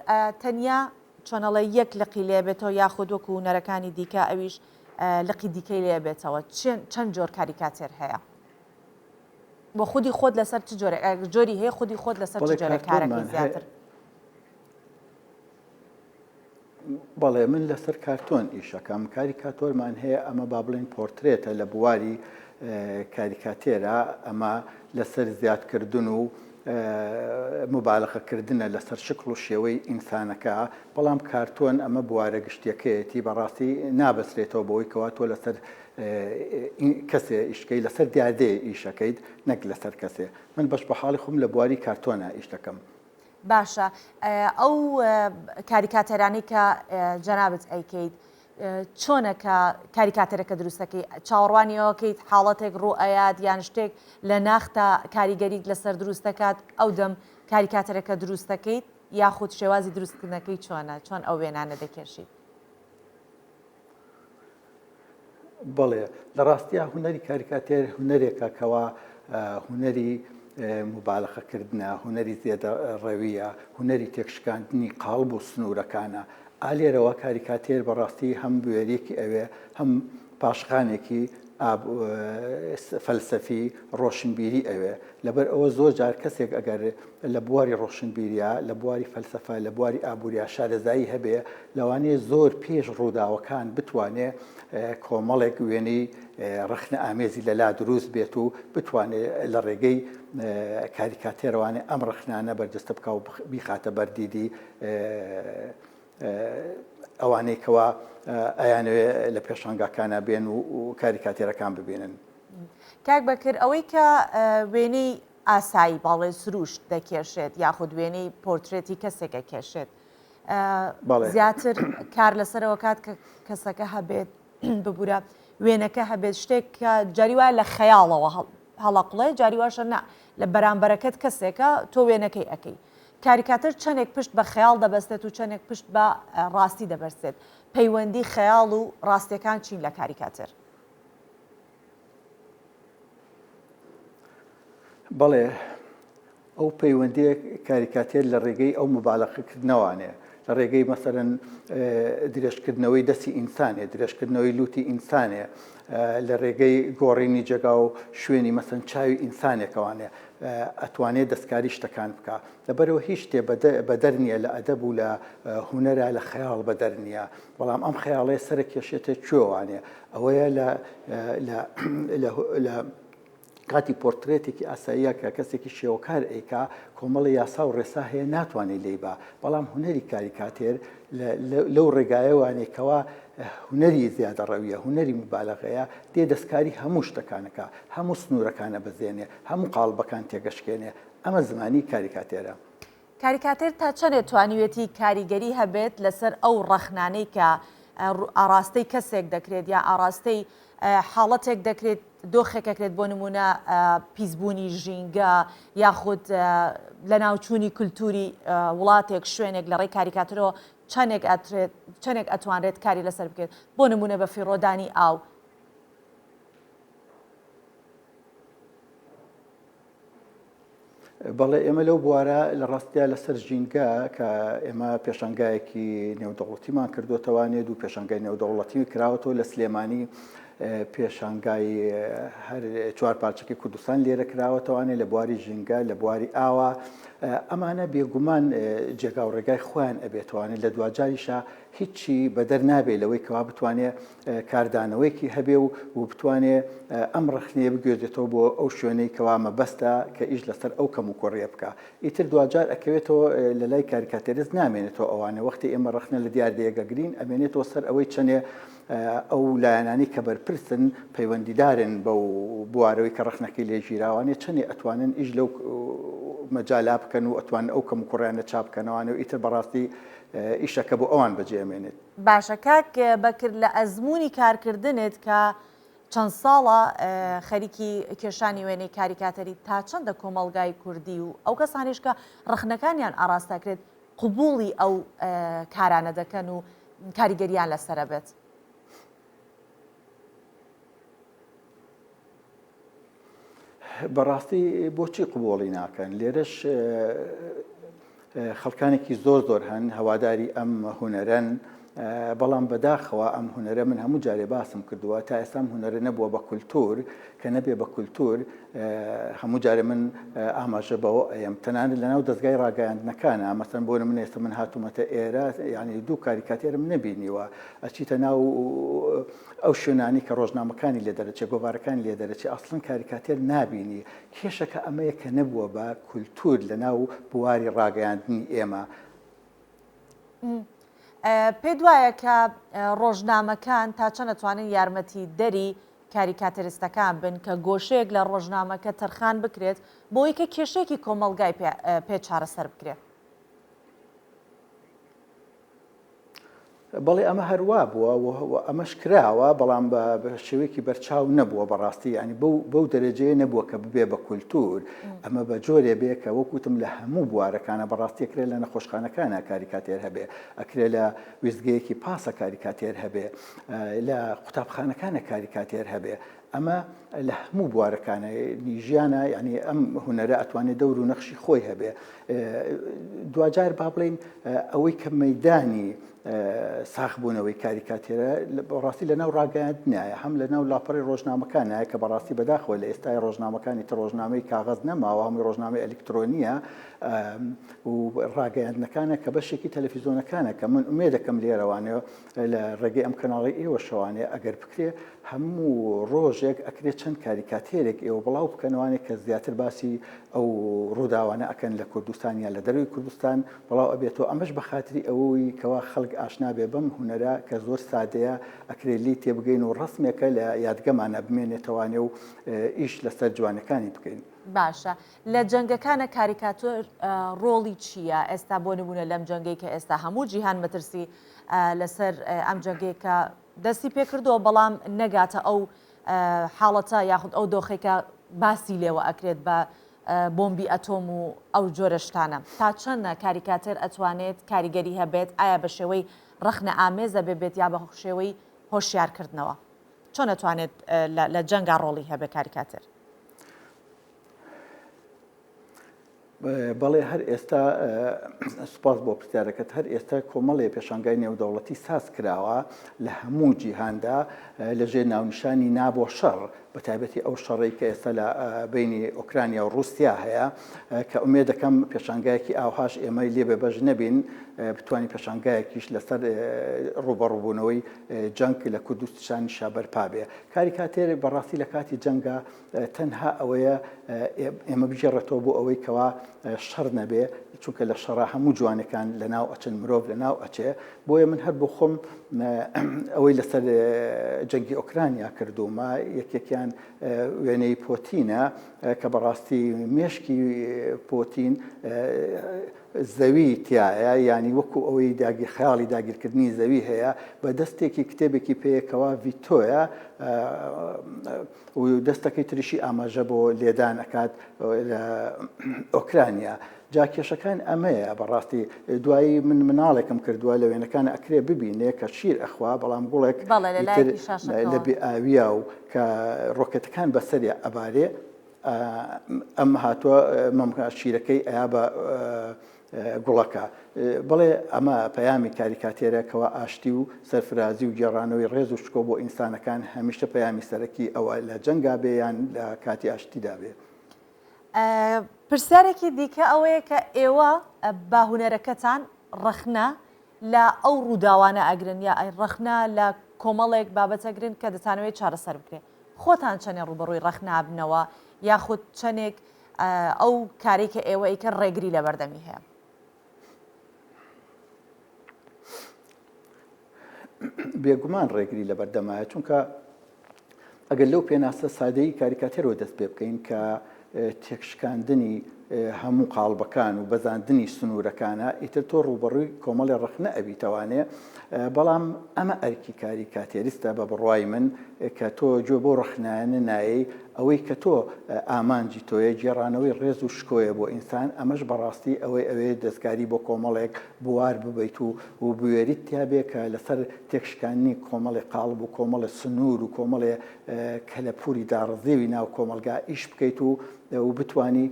تەنیا چۆنەڵە یەک لقی لێ بێتەوە یاخود وەکو هونەرەکانی دیکە ئەویش لقی دیکەی لێ بێتەوە چەند جۆر کاریکاتر هەیە بۆ خودی خۆت لەسەر چ جۆری هەیە خودی خۆت لەسەر چ جۆرە کارەکەی زیاتر؟ بەڵێ من لەسەر کارتۆن ئیشەکەم کاریکاتۆرمان هەیە ئەمە با بڵێن پۆرترێتە لە بواری کاریکاتێرە ئەمە لەسەر زیادکردن و مبالغەکردنە لەسەر شکل و شێوەی ئینسانەکە بەڵام کارتۆن ئەمە بوارە گشتیەکەیەتی بەڕاستی نابەسرێتەوە بەوەی کەوا تۆ لەسەر کەسێ ئیشکەی لەسەر دیادەیە ئیشەکەیت نەک لەسەر کەسێ من بەش بە حاڵی خۆم لە بواری کارتۆنە ئیش دەکەم. باشە ئەو کاریکاتەرانی کە جەنابەت ئەیکەیت چۆنە کە کاریکاتەرەکە دروستەکەی چاوەڕوانیەوەکەیت حاڵەتێک ڕوو ئەیات یان شتێک لە ناختە کاریگەریت لەسەر دروستەکات ئەو دەم کاریکاتەرەکە دروستەکەیت یاخود شێوازی دروستکردنەکەی چۆنە چۆن ئەو وێنانە دەکێشیت؟ بەڵێ لە ڕاستیە هونەری کاریکاتێر هونەرێکە کەوا هونەری مبالغەکردنە هونەری زێدە ڕەویە هونەری تێکشکاندنی قاڵب و سنوورەکانە ئالێرەوە کاریکاتێر بەڕاستی هەم بوێریەکی ئەوێ هەم پاشخانێکی فەلسەفی ڕۆشنبیری ئەوێ لەبەر ئەوە زۆر جار کەسێک ئەگەر لە بواری ڕۆشنبیریە لە بواری فەلسەفە لە بواری ئابووریا شارەزایی هەبێ لەوانەیە زۆر پێش ڕووداوەکان بتوانێت کۆمەڵێک وێنەی ڕخنە ئامێزی لەلا دروست بێت و بتوانێت لە ڕێگەی کاریکاتێرەوانێ ئەم ڕخنانە بەرجەستە بکە و بیخاتە بەردیدی ئەوانەی کەوا ئەیانوێ لە پێشانگاکانە بێن و کاریکاتێرەکان ببێنن. کاک بەکرد ئەوەی کە وێنەی ئاسایی باڵێ سروشت دەکێشێت یاخود وێنەی پۆرترێتی کەسێکە کێشێت زیاتر کار لەسەرەوە کات کە کەسەکە هەبێت ببوورە وێنەکە هەبێت شتێک کە جاری وایە لە خەیاڵەوە هەڵەقڵێ جاری واشە نا لە بەرامبەرەکەت کەسێکە تۆ وێنەکەی ئەەکەی کاریکاتر چەندێک پشت بە خەیاڵ دەبەستێت و چەندێک پشت بە ڕاستی دەبەستێت پەیوەندی خەیاڵ و ڕاستیەکان چین لە کاریکاتر؟ بەڵێ ئەو پەیوەندی کاریکاتێر لە ڕێگەی ئەو مبالغەکردنەوەوانێ لە ڕێگەی مەسەرەن درێژکردنەوەی دەستی ئینسانێ درێژکردنەوەی لوتی ئینسانێ لە ڕێگەی گۆڕینی جێگا و شوێنی مەسەن چاوی ئینسانێکەوانێ ئەتوانێت دەستکاری شتەکان بکە لەبەرەوە هیچ شتێ بەدەر نییە لە ئەدەب و لە هونەرە لە خەیاڵ بەدەر نییە بەڵام ئەم خەیاڵەیە سەر کێشێتە کوێوانێ ئەوەیە لە کاتی پۆرترێتێکی ئاساییە کە کەسێکی شێوەکار ئەیکا کۆمەڵی یاسا و ڕێسا هەیە ناتوانێت لێیبا بەڵام هونەری کاریکاتێر لەو ڕێگایەوانێکەوە هونەری زیادە ڕەویە هونەری مبالغەیە دێ دەستکاری هەموو شتەکانەکە هەموو سنوورەکانە بەزێنێ هەموو قاڵبەکان تێگەشکێنێ ئەمە زمانی کاریکاتێرە. کاریکاتێر تا چەندێت توانیوێتی کاریگەری هەبێت لەسەر ئەو ڕەخنانەی کە ئاراستەی کەسێک دەکرێت یا ئاراستەی حاڵەتێک دەکرێت دۆخێکەکرێت بۆ نمونە پیسبوونی ژینگە یاخود لە ناوچوونی کولتوری وڵاتێک شوێنێک لە ڕێی کاریکاتەرەوە چەندێک ئەتوانرێت کاری لەسەر بکرێت بۆ نمونە بە فیڕۆدانی ئاو. بەڵێ ئێمە لەو بوارە لە ڕاستیا لەسەر ژینگە کە ئێمە پێشنگایەکی نێودەوڵەتیمان کردوتەوانێت و پێشنگای نێودەوڵەتی کراوەتەوە لە سلێمانی پێشانگای هەر چوار پارچەکی کوردستان لێرە کراوەتەوانێت لە بواری ژینگە لە بواری ئاوا ئەمانە بێگومان جێگا و ڕێگای خۆیان ئەبێتوانێت لە دوجاریشە هیچی بەدەر نابێت لەوەی کەوا بتوانێت کاردانەوەیکی هەبێ و بتوانێت ئەم ڕخنەیە بگوێدێتەوە بۆ ئەو شوێنەی کەوا مەبەستە کە ئیش لەسەر ئەو کەم و کۆڕیە بکە ئیتر دوجار ئەکەوێتەوە لە لای کاریکاتێرز نامێنێتەوە ئەوانە وەختی ئێمە ڕخنە لە دیاردەیەگەگرین ئەمێنێتەوە سەر ئەوەی چەندێ ئەو لایەنانی کە بەرپرسن پەیوەندیدارن بەو بوارەوەی کە ڕخنەکەی لێژیراوانێ چەندێ ئەتوانن ئیش لەو مەجالا بکەن و ئەتوان ئەو کەم و کوڕیانە چاپ بکەنەوەوانە و ئیتر بەڕاستی ئیشەکە بۆ ئەوان بەجێمێنێت. باشە کاک بەکرد لە ئەزمموی کارکردنت کە چەند ساڵە خەریکی کێشانی وێنەی کاریکاتەری تا چەندە کۆمەلگای کوردی و ئەو کەسانیش کە ڕخنەکانیان ئاراستاکرێت قوبوڵی ئەو کارانە دەکەن و کاریگەریان لەسرە بێت. بەڕاستی بۆچی قوبوڵی ناکەن لێرەش خەڵکانێکی زۆر هەن هەواداری ئەم هونەرەن بەڵام بەداخەوە ئەم هونەرە من هەموو جارێ باسم کردووە تا ئێستام هونەرە نەبووە بە کولتور کە نەبێ بە کولتور هەموو جارێ من ئاماژە بەوە ئەم تەنانەت لەناو دەستگای ڕاگەیاندنەکانە مەسەن بۆ من ئێستا من هاتوومەتە ئێرە ینی دوو کاریکاتێرم نەبینیوە ئەچیتە ناو ئەو شوێنانی کە ڕۆژنامەکانی لێ دەرەچێت گۆڤارەکانی لێ دەرەچێت ئەسڵن کاریکاتێر نابینی کێشەکە ئەمەیە کە نەبووە بە کولتور لەناو بواری ڕاگەیاندنی ئێمە. پێ دوایە کە ڕۆژنامەکان تا چەند دەتوانن یارمەتی دەری کاریکاتەریستەکان بن کە گۆشەیەک لە ڕۆژنامەکە تەرخان بکرێت بۆی کە کێشەیەکی کۆمەلگای پێ چارەسەر بکرێت. بەڵێ ئەمە هەروە بووە ئەمەش کراوە بەڵام بە شێوەیەکی بەرچاو نەبووە بەڕاستی ینی بەو دەرەجەیە نەبووە کە ببێ بە کولتور ئەمە بە جۆرێ بێ کە وەکوتم لە هەموو بوارەکانە بەڕاستی ئەکرێت لە نەخۆشخانەکانە کاریکاتێر هەبێ ئەکرێت لە وێستگەیەکی پاسە کاریکاتێر هەبێ لە قوتابخانەکانە کاریکاتێر هەبێ ئەمە لە هەموو بوارەکانە ژیانە ینی ئەم هونەرە ئەتوانێت دەور و نەخشی خۆی هەبێ دوجار با بڵین ئەوەی کە مەدانی ساخبوونەوەی کاریکاتێرە بەڕاستی لە ناو ڕاگەیاندنایە هەم لە ناو لاپەڕی ڕۆژنامەکانایە کە بەڕاستی بەداخەوە لە ئێستای ڕۆژنامەکانی تر ڕۆژنامەی کاغەز نەماوە هەمووی ڕۆژنامەی ئەلکترۆنیە و ڕاگەیاندنەکانە کە بەشێکی تەلەڤیزۆنەکانە کە من ئومێ دەکەم لێرەوانەوە لە ڕێگەی ئەم کەناڵی ئێوە شەوانەیە ئەگەر بکرێ هەموو ڕۆژێک ئەکرێت چەند کاریکاتێرێک ئێوە بڵاو بکەنەوانێت کە زیاتر باسی ئەو ڕووداوانە ئەکەن لە کوردستانیان لە دەروی کوردستان بڵاو ئەبێتەوە ئەمەش بە خاتری ئەوەی کەوا خەڵک ئاشنا بێ بەم هونەرە کە زۆر سادەیە ئەکرێت لی تێبگەین و ڕسمێکە لە یادگەمانە بمێنێتەوانێ و ئیش لەسەر جوانەکانی بکەین. باشە لە جەنگەکانە کاریکاتۆر ڕۆڵی چییە ئێستا بۆ نمونە لەم جەنگەی کە ئێستا هەموو جیهان مەترسی لەسەر ئەم جەنگەی کە دەستی پێکردەوە بەڵام نەگاتە ئەو حاڵەتە یاخود ئەو دۆخێکە باسی لێوە ئەکرێت بە بۆمبی ئەتۆم و ئەو جۆرەشتانە تا چەندە کاریکاتێر ئەتوانێت کاریگەری هەبێت ئایا بە شێوەی ڕخنە ئامێزە ببێت یا بە شێوەی هۆشیارکردنەوە چۆن ئەتوانێت لە جەنگا ڕۆڵی هەبێت کاریکاتێر؟ بەڵێ هەر ئێستا سوپاس بۆ پرسیارەکەت هەر ئێستا کۆمەڵێ پێشانگای نێودەوڵەتی ساز کراوە لە هەموو جیهاندا لەژێر ناونیشانی نابۆ شەڕ بە تایبەتی ئەو شەڕی کە ئێستا لە بینی ئۆکرانیا و رووسیا هەیە کە ئومێ دەکەم پێشانگایەکی ئاوهاش ئێمەی لێ بەبەش نەبین بتوانین پێشانگایەکیش لەسەر ڕوبەڕووبوونەوەی جەنگ لە کوردستانی شابەرپا بێ کاریکاتێر بەڕاستی لە کاتی جەنگە تەنها ئەوەیە ئێمە بژێڕێتەوە بۆ ئەوەی کەوا شەڕ نەبێ چونکە لە شەڕا هەموو جوانەکان لەناو ئەچن مرۆڤ لەناو ئەچێ بۆیە من هەر بۆ خۆم ئەوەی لەسەر جەنگی ئۆکرانیا کردومە یەکێکیان وێنەی پۆتینە کە بەڕاستی مێشکی پۆتین زەوی تایە ینی وەکو ئەوەی خەیاڵی داگیرکردنی زەوی هەیە بە دەستێکی کتێبێکی پێیەکەوە ڤیتۆیە و دەستەکەی تریشی ئاماژە بۆ لێدان ئەکات لە ئۆکرانیا جا کێشەکان ئەمەیە بەڕاستی دوایی من مناڵێکم کردووە لە وێنەکان ئەکرێ ببینێ کە شیر ئەخوا بەڵام گوڵێک لە بێئاویە و کە ڕۆکەتەکان بەسەری ئەبارێ ئەم هاتووە مەمکە شیرەکەی ئەیا بە گوڵەکە بڵێ ئەمە پەیامی کاریکاتێرەکەوە ئاشتی و سەرفرازی و گێڕانەوەی ڕێز و شکۆ بۆ ئینسانەکان هەمیشە پەیامی سەرەکی ئەوە لە جەنگا بێ یان لە کاتی ئاشتیدا بێ. پرسیارێکی دیکە ئەوەیە کە ئێوە با هونەرەکەتان ڕەخنە لە ئەو ڕووداوانە ئەگرن یا ڕەخنە لە کۆمەڵێک بابەتەگرن کە دەتانەوێت چارەسەر بکرێت خۆتان چەنێ ڕوبەڕووی ڕەخنا بنەوە یاخود چەندێک ئەو کارێکە ئێوە ئیکە ڕێگری لە بەردەمی هەیە؟ بێگومان ڕێگری لە بەردەمایە چونکە ئەگەر لەو پێناسە سادەی کاریکاتێرەوە دەست پێ بکەین کە تێکشکاندنی هەموو قاڵبەکان و بەزاندنی سنوورەکانە ئیتر تۆ ڕوبەڕووی کۆمەڵی ڕخنە ئەبیتەوانێ بەڵام ئەمە ئەرکی کاری کاتێریستە بە بڕوای من کە تۆ گوێ بۆ ڕخنایانە نایەی ئەوەی کە تۆ ئامانجی تۆیە گێڕانەوەی ڕێز و شکۆیە بۆ ئینسان ئەمەش بەڕاستی ئەوەی دەستکاری بۆ کۆمەڵێک بوار ببیت و بوێریت تیابێ کە لەسەر تێکشکانی کۆمەڵی قاڵب و کۆمەڵی سنوور و کۆمەڵێ کەلەپوری داڕزێوی ناو کۆمەلگا ئیش بکەیت و بتانی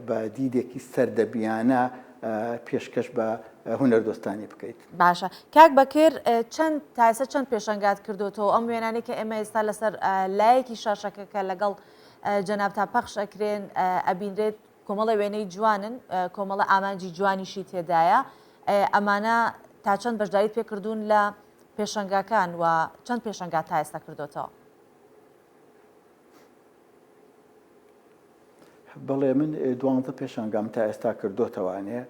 بە دیدێکی سەردەبیانە پێشکەش بە هونەردۆستانی بکەیت. باشە کاک بەکر چەند پێشەنگات کردوتەوە ئەم وێنانی کە ئێمە ئێستا لەسەر لایەکی شاشەکەکە لەگەڵ جەناب تا پەخش ئەکرێن ئەبینرێت کۆمەڵی وێنەی جوانن کۆمەڵە ئامانجی جوانیشی تێدایە ئەمانە تا چەند بەشداریت پێکردوون لە پێشەنگاکان و چەند پێشەنگات تا ئێستا کردوتەوە. بەڵێ من دوانزە پێشەنگام تا ئێستا کردوتەوانێ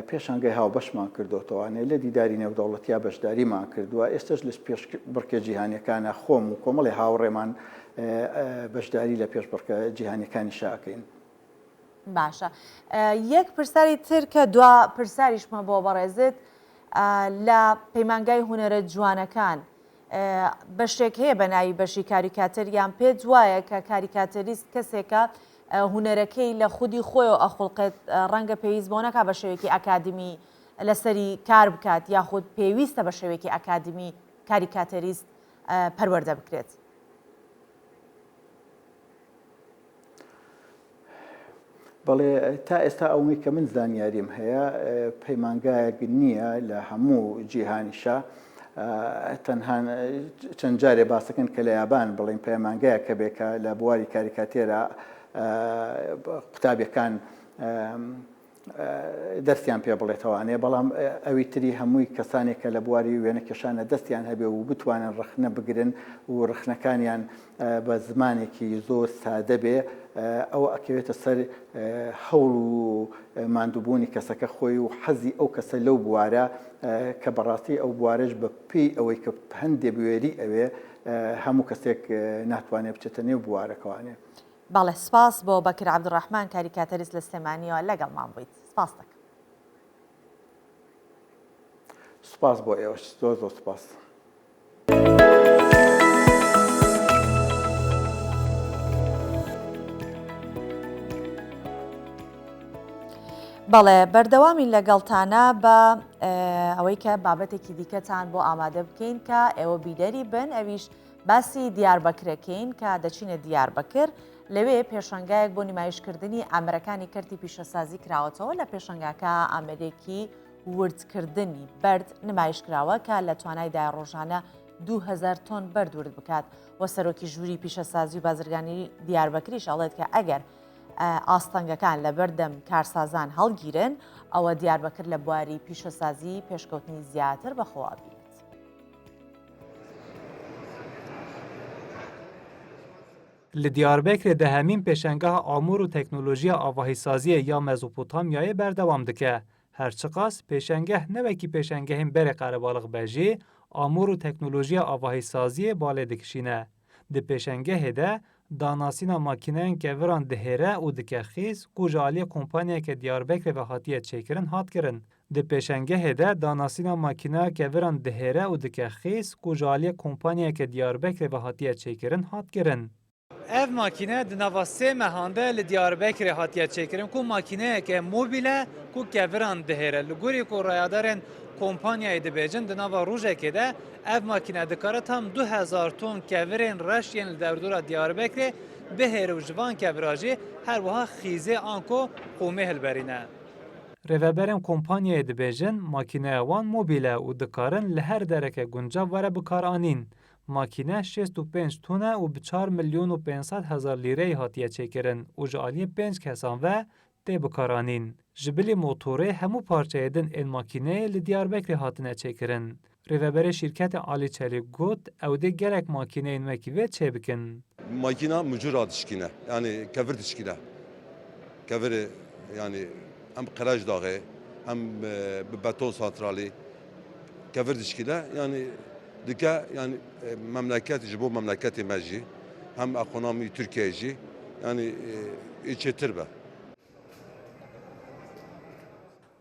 پێشەنگای هاوبەشمان کردوتەوانێ لە دیداری نێودەوڵەتیا بەشداریمان کردووە ئێستش لە پێش بڕکە جیهانیەکانە خۆم و کۆمەڵی هاوڕێمان بەشداری لە پێش بڕکە جیهانیەکانی شاکەین. باشە یەک پرسیاری تر کە دوا پرسیاریشمە بۆ بەڕێزت لە پەیمانگای هونەرە جوانەکان بەشێک هەیە بە ناوی بەشی کاریکاتەر یان پێت وایە کە کاریکاتەریست کەسێکە هونەرەکەی لە خودی خۆیەوە ئەخڵقێت ڕەنگە پێویست بۆ نەکا بە شێوەیەکی ئەکادمی لەسەری کار بکات یاخود پێویستە بە شێوەیەکی ئەکادمی کاریکاتەریست پەروەردە بکرێت. بەڵێ تا ئێستا ئەوەی کە من زانیاریم هەیە پەیمانگایەک نییە لە هەموو جیهانیشە تەنها چەند جارێ باسەکەن کە لە یابان بڵین پەیمانگایە کە بێکە لە بواری کاریکاتێرە قوتابیەکان دەستیان پێ بڵێتەوانێ بەڵام ئەوی تری هەمووی کەسانێکە لە بواری وێنە کێشانە دەستیان هەبێ و بتوانن ڕخنە بگرن و ڕخنەکانیان بە زمانێکی زۆر سادە بێ ئەوە ئەکەوێتە سەر هەوڵ و ماندووبوونی کەسەکە خۆی و حەزی ئەو کەسە لەو بوارە کە بەڕاستی ئەو بوارەش بە پێی ئەوەی کە هەندێ بوێری ئەوێ هەموو کەسێک ناتوانێت بچێتە نێو بوارەکەوانێ. باڵێ سپاس بۆ بەکر عەبدوڕەحمان کاریکاتەریست لە سلێمانیەوە لەگەڵمان بوویت. سپاس دەکەم. سپاس بۆ ئێوەش زۆر زۆر سپاس. بەڵێ بەردەوامی لەگەڵتانە بە ئەوەی کە بابەتێکی دیکەتان بۆ ئامادە بکەین کە ئێوە بیدەری بن ئەویش باسی دیاربەکرەکەین کە دەچینە دیاربەکر لەوێ پێشەنگایەک بۆ نمایشکردنی ئامەرەکانی کەرتی پیشەسازی کراوەتەوە لە پێشەنگاکە ئامەرێکی وردکردنی بەرد نمایشکراوە کە لە توانایدا ڕۆژانە 2000 تۆن بەرد ورد بکات وە سەرۆکی ژووری پیشەسازی و بازرگانی دیاربەکریش ئەڵێت کە ئەگەر ئاستەنگەکان لە بەردەم کارسازان هەڵگیرن ئەوە دیاربەکر لە بواری پیشەسازی پێشکەوتنی زیاتر بەخۆوە بێت. li Diyarbekirê de hemîn pêşengeha amûr û teknolojiya avahîsaziyê ya Mezopotamyayê berdewam dike. Her çiqas pêşengeh nevekî pêşengehên berê Qerebalıqbejê amûr û teknolojiya avahîsaziyê balê dikişîne. Di pêşengehê de danasîna makîneyên keviran dihêre û dike xîz ku ji aliyê kompanyayeke Diyarbekirê ve hatiye çêkirin hat kirin. Di pêşengehê de danasîna makîneya keviran dihêre û dike xîz ku ji aliyê kompanyayeke Diyarbekirê ve hatiye çêkirin hat kirin. Ev makine di nava sê mehande li Diyarbekirê hatiye çêkirin ku makîneyeke mobil e ku keviran dihêre. Li gorî ku rayadarên kompanyayê dibêjin di nava rojekê de ev makine dikare tam 2000 ton kevirên reş yên li derdora Diyarbekirê bihêre û ji van kevira jî her wiha xîzê an ku qûmê hilberîne. Rêveberên kompanyayê dibêjin makîneya wan mobil e û dikarin li her dereke guncav were bikaranîn. Makîne 65 ton e û bi 4 milyon û 500 hezar lîreyê hatiye çêkirin û ji aliyê 5 kesan ve tê bikaranîn. Ji bilî motorê hemû parçeyê din ên makîneyê li Diyarbekirê hatine çêkirin. Rêveberê şîrketê Alî Çelîk got ew dê gelek makîneyên wekî vê çê bikin. Makîna mucura dişkîne yani kevir dişkîne. Kevirê yani em qiraj daxê em bi beton santralî kevir dişkîne yani dike yani memleketî ji bo memleketê me jî hem ekonomî Tirkiye jî yani çêtir be.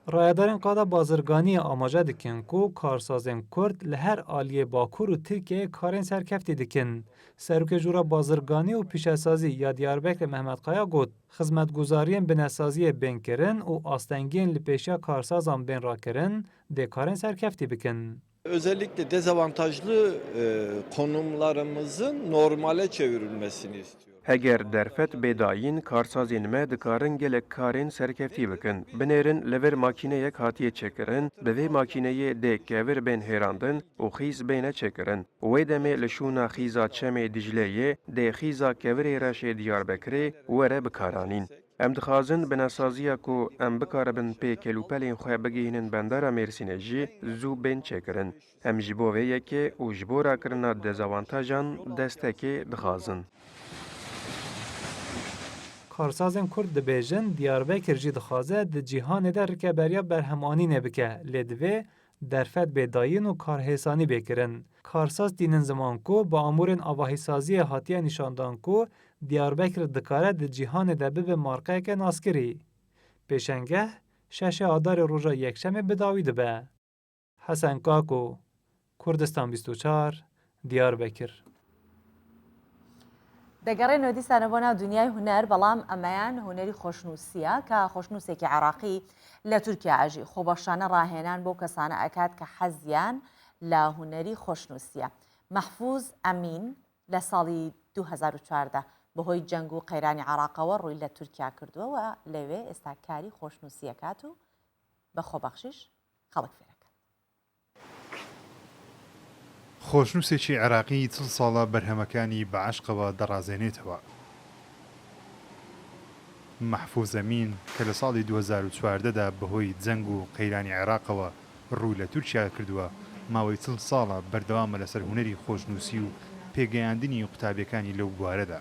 رایدارین قادا بازرگانی آماجه دکن کو کارسازن کرد لهر آلیه باکور و ترکیه کارین سرکفتی دکن. سروک جورا بازرگانی و پیشسازی یا دیاربکر محمد قایا گوت خدمتگزارین بنسازی بین کرن و آستنگین لپیشیا کارسازان بین را کرن ده کارین سرکفتی بکن. Özellikle dezavantajlı konumlarımızın normale çevrilmesini istiyor. Eger derfet bedayîn karsazên me dikarin gelek karên serkeftî bikin. Binêrin li vir makîneyek hatiye çêkirin, bi vê makîneyê dê kevir bên hêrandin û xîz bêne çêkirin. Wê demê li şûna xîza çemê Dicleyê dê xîza kevirê reşê Diyarbekirê were bikaranîn. Em dixwazin binasaziya ku em bikaribin pê kelûpelên xwe bigihînin bendera Mêrsînê jî zû bên çêkirin. Em ji bo vê yekê û ji bo rakirina dezavantajan destekê dixwazin. کارسازن کرد دبیجن دیاربکر جی دخوازه د جیهان ده رکبریا برهمانی نبکه لدوی درفت بدایین و کارهسانی بکرن. کارساز دینن زمان کو با امورن آواهی سازی هاتیه نشاندان کو دیاربکر دکاره د جیهان ده به مارکه که ناسکری. پیشنگه شش آدار روژا یکشمه بداوی ده به. حسن کاکو کردستان 24 دیاربکر. دەگەڕێنەوە دیسانە بۆ ناو دنیای هونەر بەڵام ئەمەیان هونەری خۆشنووسیە کە خۆشنووسێکی عێراقی لە تورکیا ئاژی خۆبەخشانە ڕاهێنان بۆ کەسانە ئەکات کە حەزیان لە هونەری خۆشنووسیە. مەحفوظ ئەمین لە ساڵی 2014 بەهۆی جەنگ و قەیرانی عێراقەوە ڕووی لە تورکیا کردووە لەوێ ئێستا کاری خۆشنووسیەکات و بە خۆبەخشیش خەڵک فێرەکە. خۆشنووسێکی عێراقی چل ساڵە بەرهەمەکانی بەعشقەوە دەڕازێنێتەوە. مەحفوظ ئەمین کە لە ساڵی 2014دا بەهۆی جەنگ و قەیرانی عێراقەوە ڕووی لە تورکیا کردووە ماوەی چل ساڵە بەردەوامە لەسەر هونەری خۆشنووسی و پێگەیاندنی قوتابیەکانی لەو بوارەدا.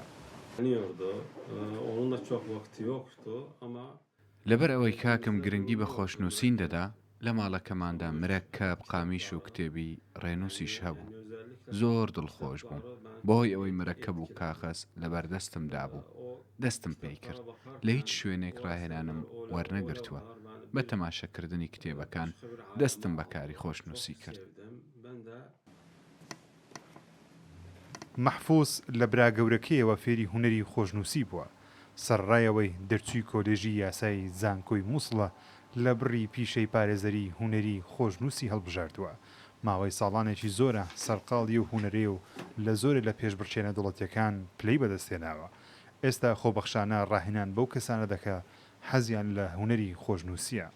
لەبەر ئەوەی کاکم گرنگی بە خۆشنووسین دەدا لە ماڵەکەماندا مرەکەب قامیش و کتێبی ڕێنووسیش هەبوو. زۆر دڵخۆش بووم بۆهۆی ئەوەی مرەکەب و کاغەز لەبەردەستمدا بوو. دەستم پێی کرد لە هیچ شوێنێک ڕاهێنانم وەرنەگرتووە. بە تەماشەکردنی کتێبەکان دەستم بە کاری خۆشنووسی کرد. مەحفوظ لە برا گەورەکەیەوە فێری هونەری خۆشنووسی بووە. سەرڕایەوەی دەرچووی کۆلێژی یاسای زانکۆی مووسڵە لە بڕی پیشەی پارێزەری هونەری خۆشنووسی هەڵبژاردووە. ماوەی ساڵانێکی زۆرە سەرقاڵی و هونەرێ و لە زۆرە لە پێشبڕچێنە دەوڵەتیەکان پلەی بەدەستێناوە. ئێستا خۆبەخشانە ڕاهێنان بەو کەسانە دەکە حەزیان لە هونەری خۆشنووسیە.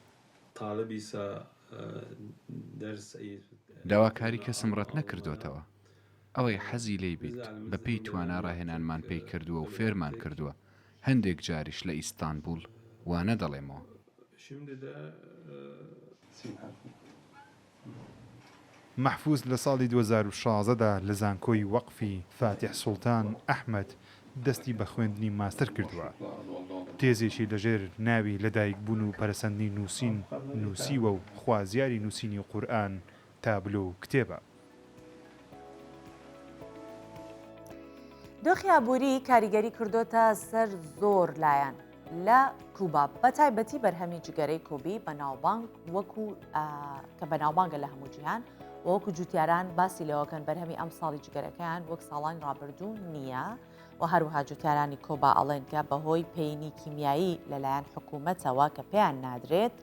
داواکاری کەسم ڕەت نەکردوێتەوە. ئەوەی حەزی لێی بیت بە پێی توانە ڕاهێنانمان پێی کردووە و فێرمان کردووە. هەندێک جاریش لە ئیستانبول وانە دەڵێمەوە. مەحفوظ لە ساڵی 2016دا لە زانکۆی وەقفی فاتح سوڵتان ئەحمەد دەستی بە خوێندنی ماستەر کردووە. تێزێکی لەژێر ناوی لەدایکبوون و پەرسەندنی نووسین نووسیوە و خوازیاری نووسینی قورئان تابلۆ و کتێبە. دۆخی ئابووری کاریگەری کردوتە سەر زۆر لایەن لە کوبا بەتایبەتی بەرهەمی جگەرەی کۆبی بەناوبانگ وەکو کە بەناوبانگە لە هەموو جیهان وەکو جوتیاران باسی لەوەکەن بەرهەمی ئەم ساڵی جگەرەکەیان وەک ساڵانی ڕابردوو نییە و هەروەها جوتیارانی کۆبا ئەڵێن کە بەهۆی پەیینی کیمیایی لەلایەن حکوومەتەوە کە پێیان نادرێت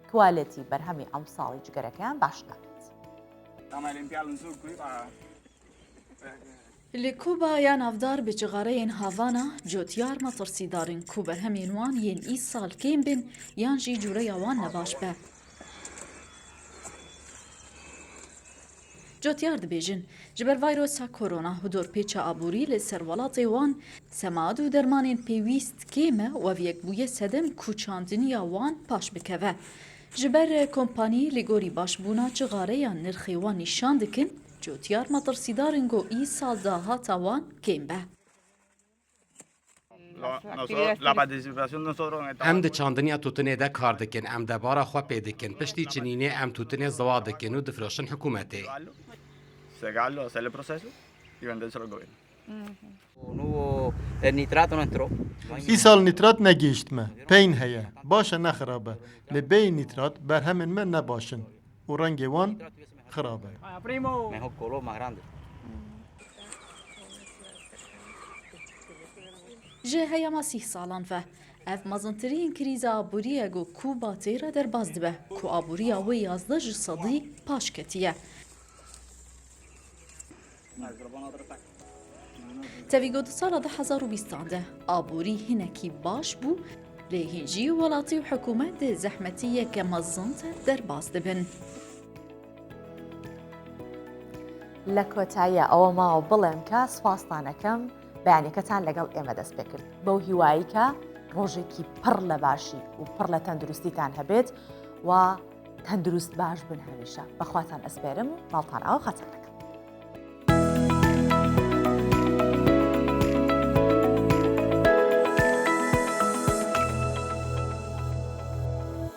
کوالەتی بەرهەمی ئەم ساڵی جگەرەکەیان باش نابێت. Li Kuba ya navdar bi cixareyên havana cotiyar matirsidarin ku berhemên wan yên î sal kêm bin yan jî cûreya wan nebaş be. Cotiyar dibêjin ji ber vayrosa korona hudorpêça aborî li ser welatê wan semad û dermanên pêwîst kêm e wev yekbûyê sedem ku çandiniya wan paş bikeve. Ji ber kompanî li gorî başbûna cixareyan nirxê wan nîşan dikin cotiyar matirsidarin got î sal dahata wan kêm be. Em di çandiniya tûtinê de kar dikin, em debara xwe pê dikin, piştî çinînê em tûtinê ziwa dikin û difirîşin hikûmetê. ئیساڵ نیترات نەگەیشتمە پێین هەیە باشە نەخرابە لە بێی نیترات بەرهەمن من نەباشن و ڕەنگێ وان خرابە. ji heyama sih salan ve ev mezintirîn krîza abûriyê got ku batê re derbas dibe ku abûriya wê yazda ji sedî paş ketiye. Tevî got di sala 2020 de abûrî hinekî baş bû lê hîn jî welatî û hikûmet dê zehmetiyeke mezin te derbas dibin. لە کۆتاییە ئەوە ماوە بڵێم کە سوپاسدانەکەم بەیانەکەتان لەگەڵ ئێمە دەست پێ کرد بەو هیوایی کە ڕۆژێکی پڕ لە باشی و پڕ لە تەندروستیتان هەبێت و تەندروست باش بن هەمیشە بەخواتان ئەسپێرم و باڵتان ئەوە خەتەرەکە.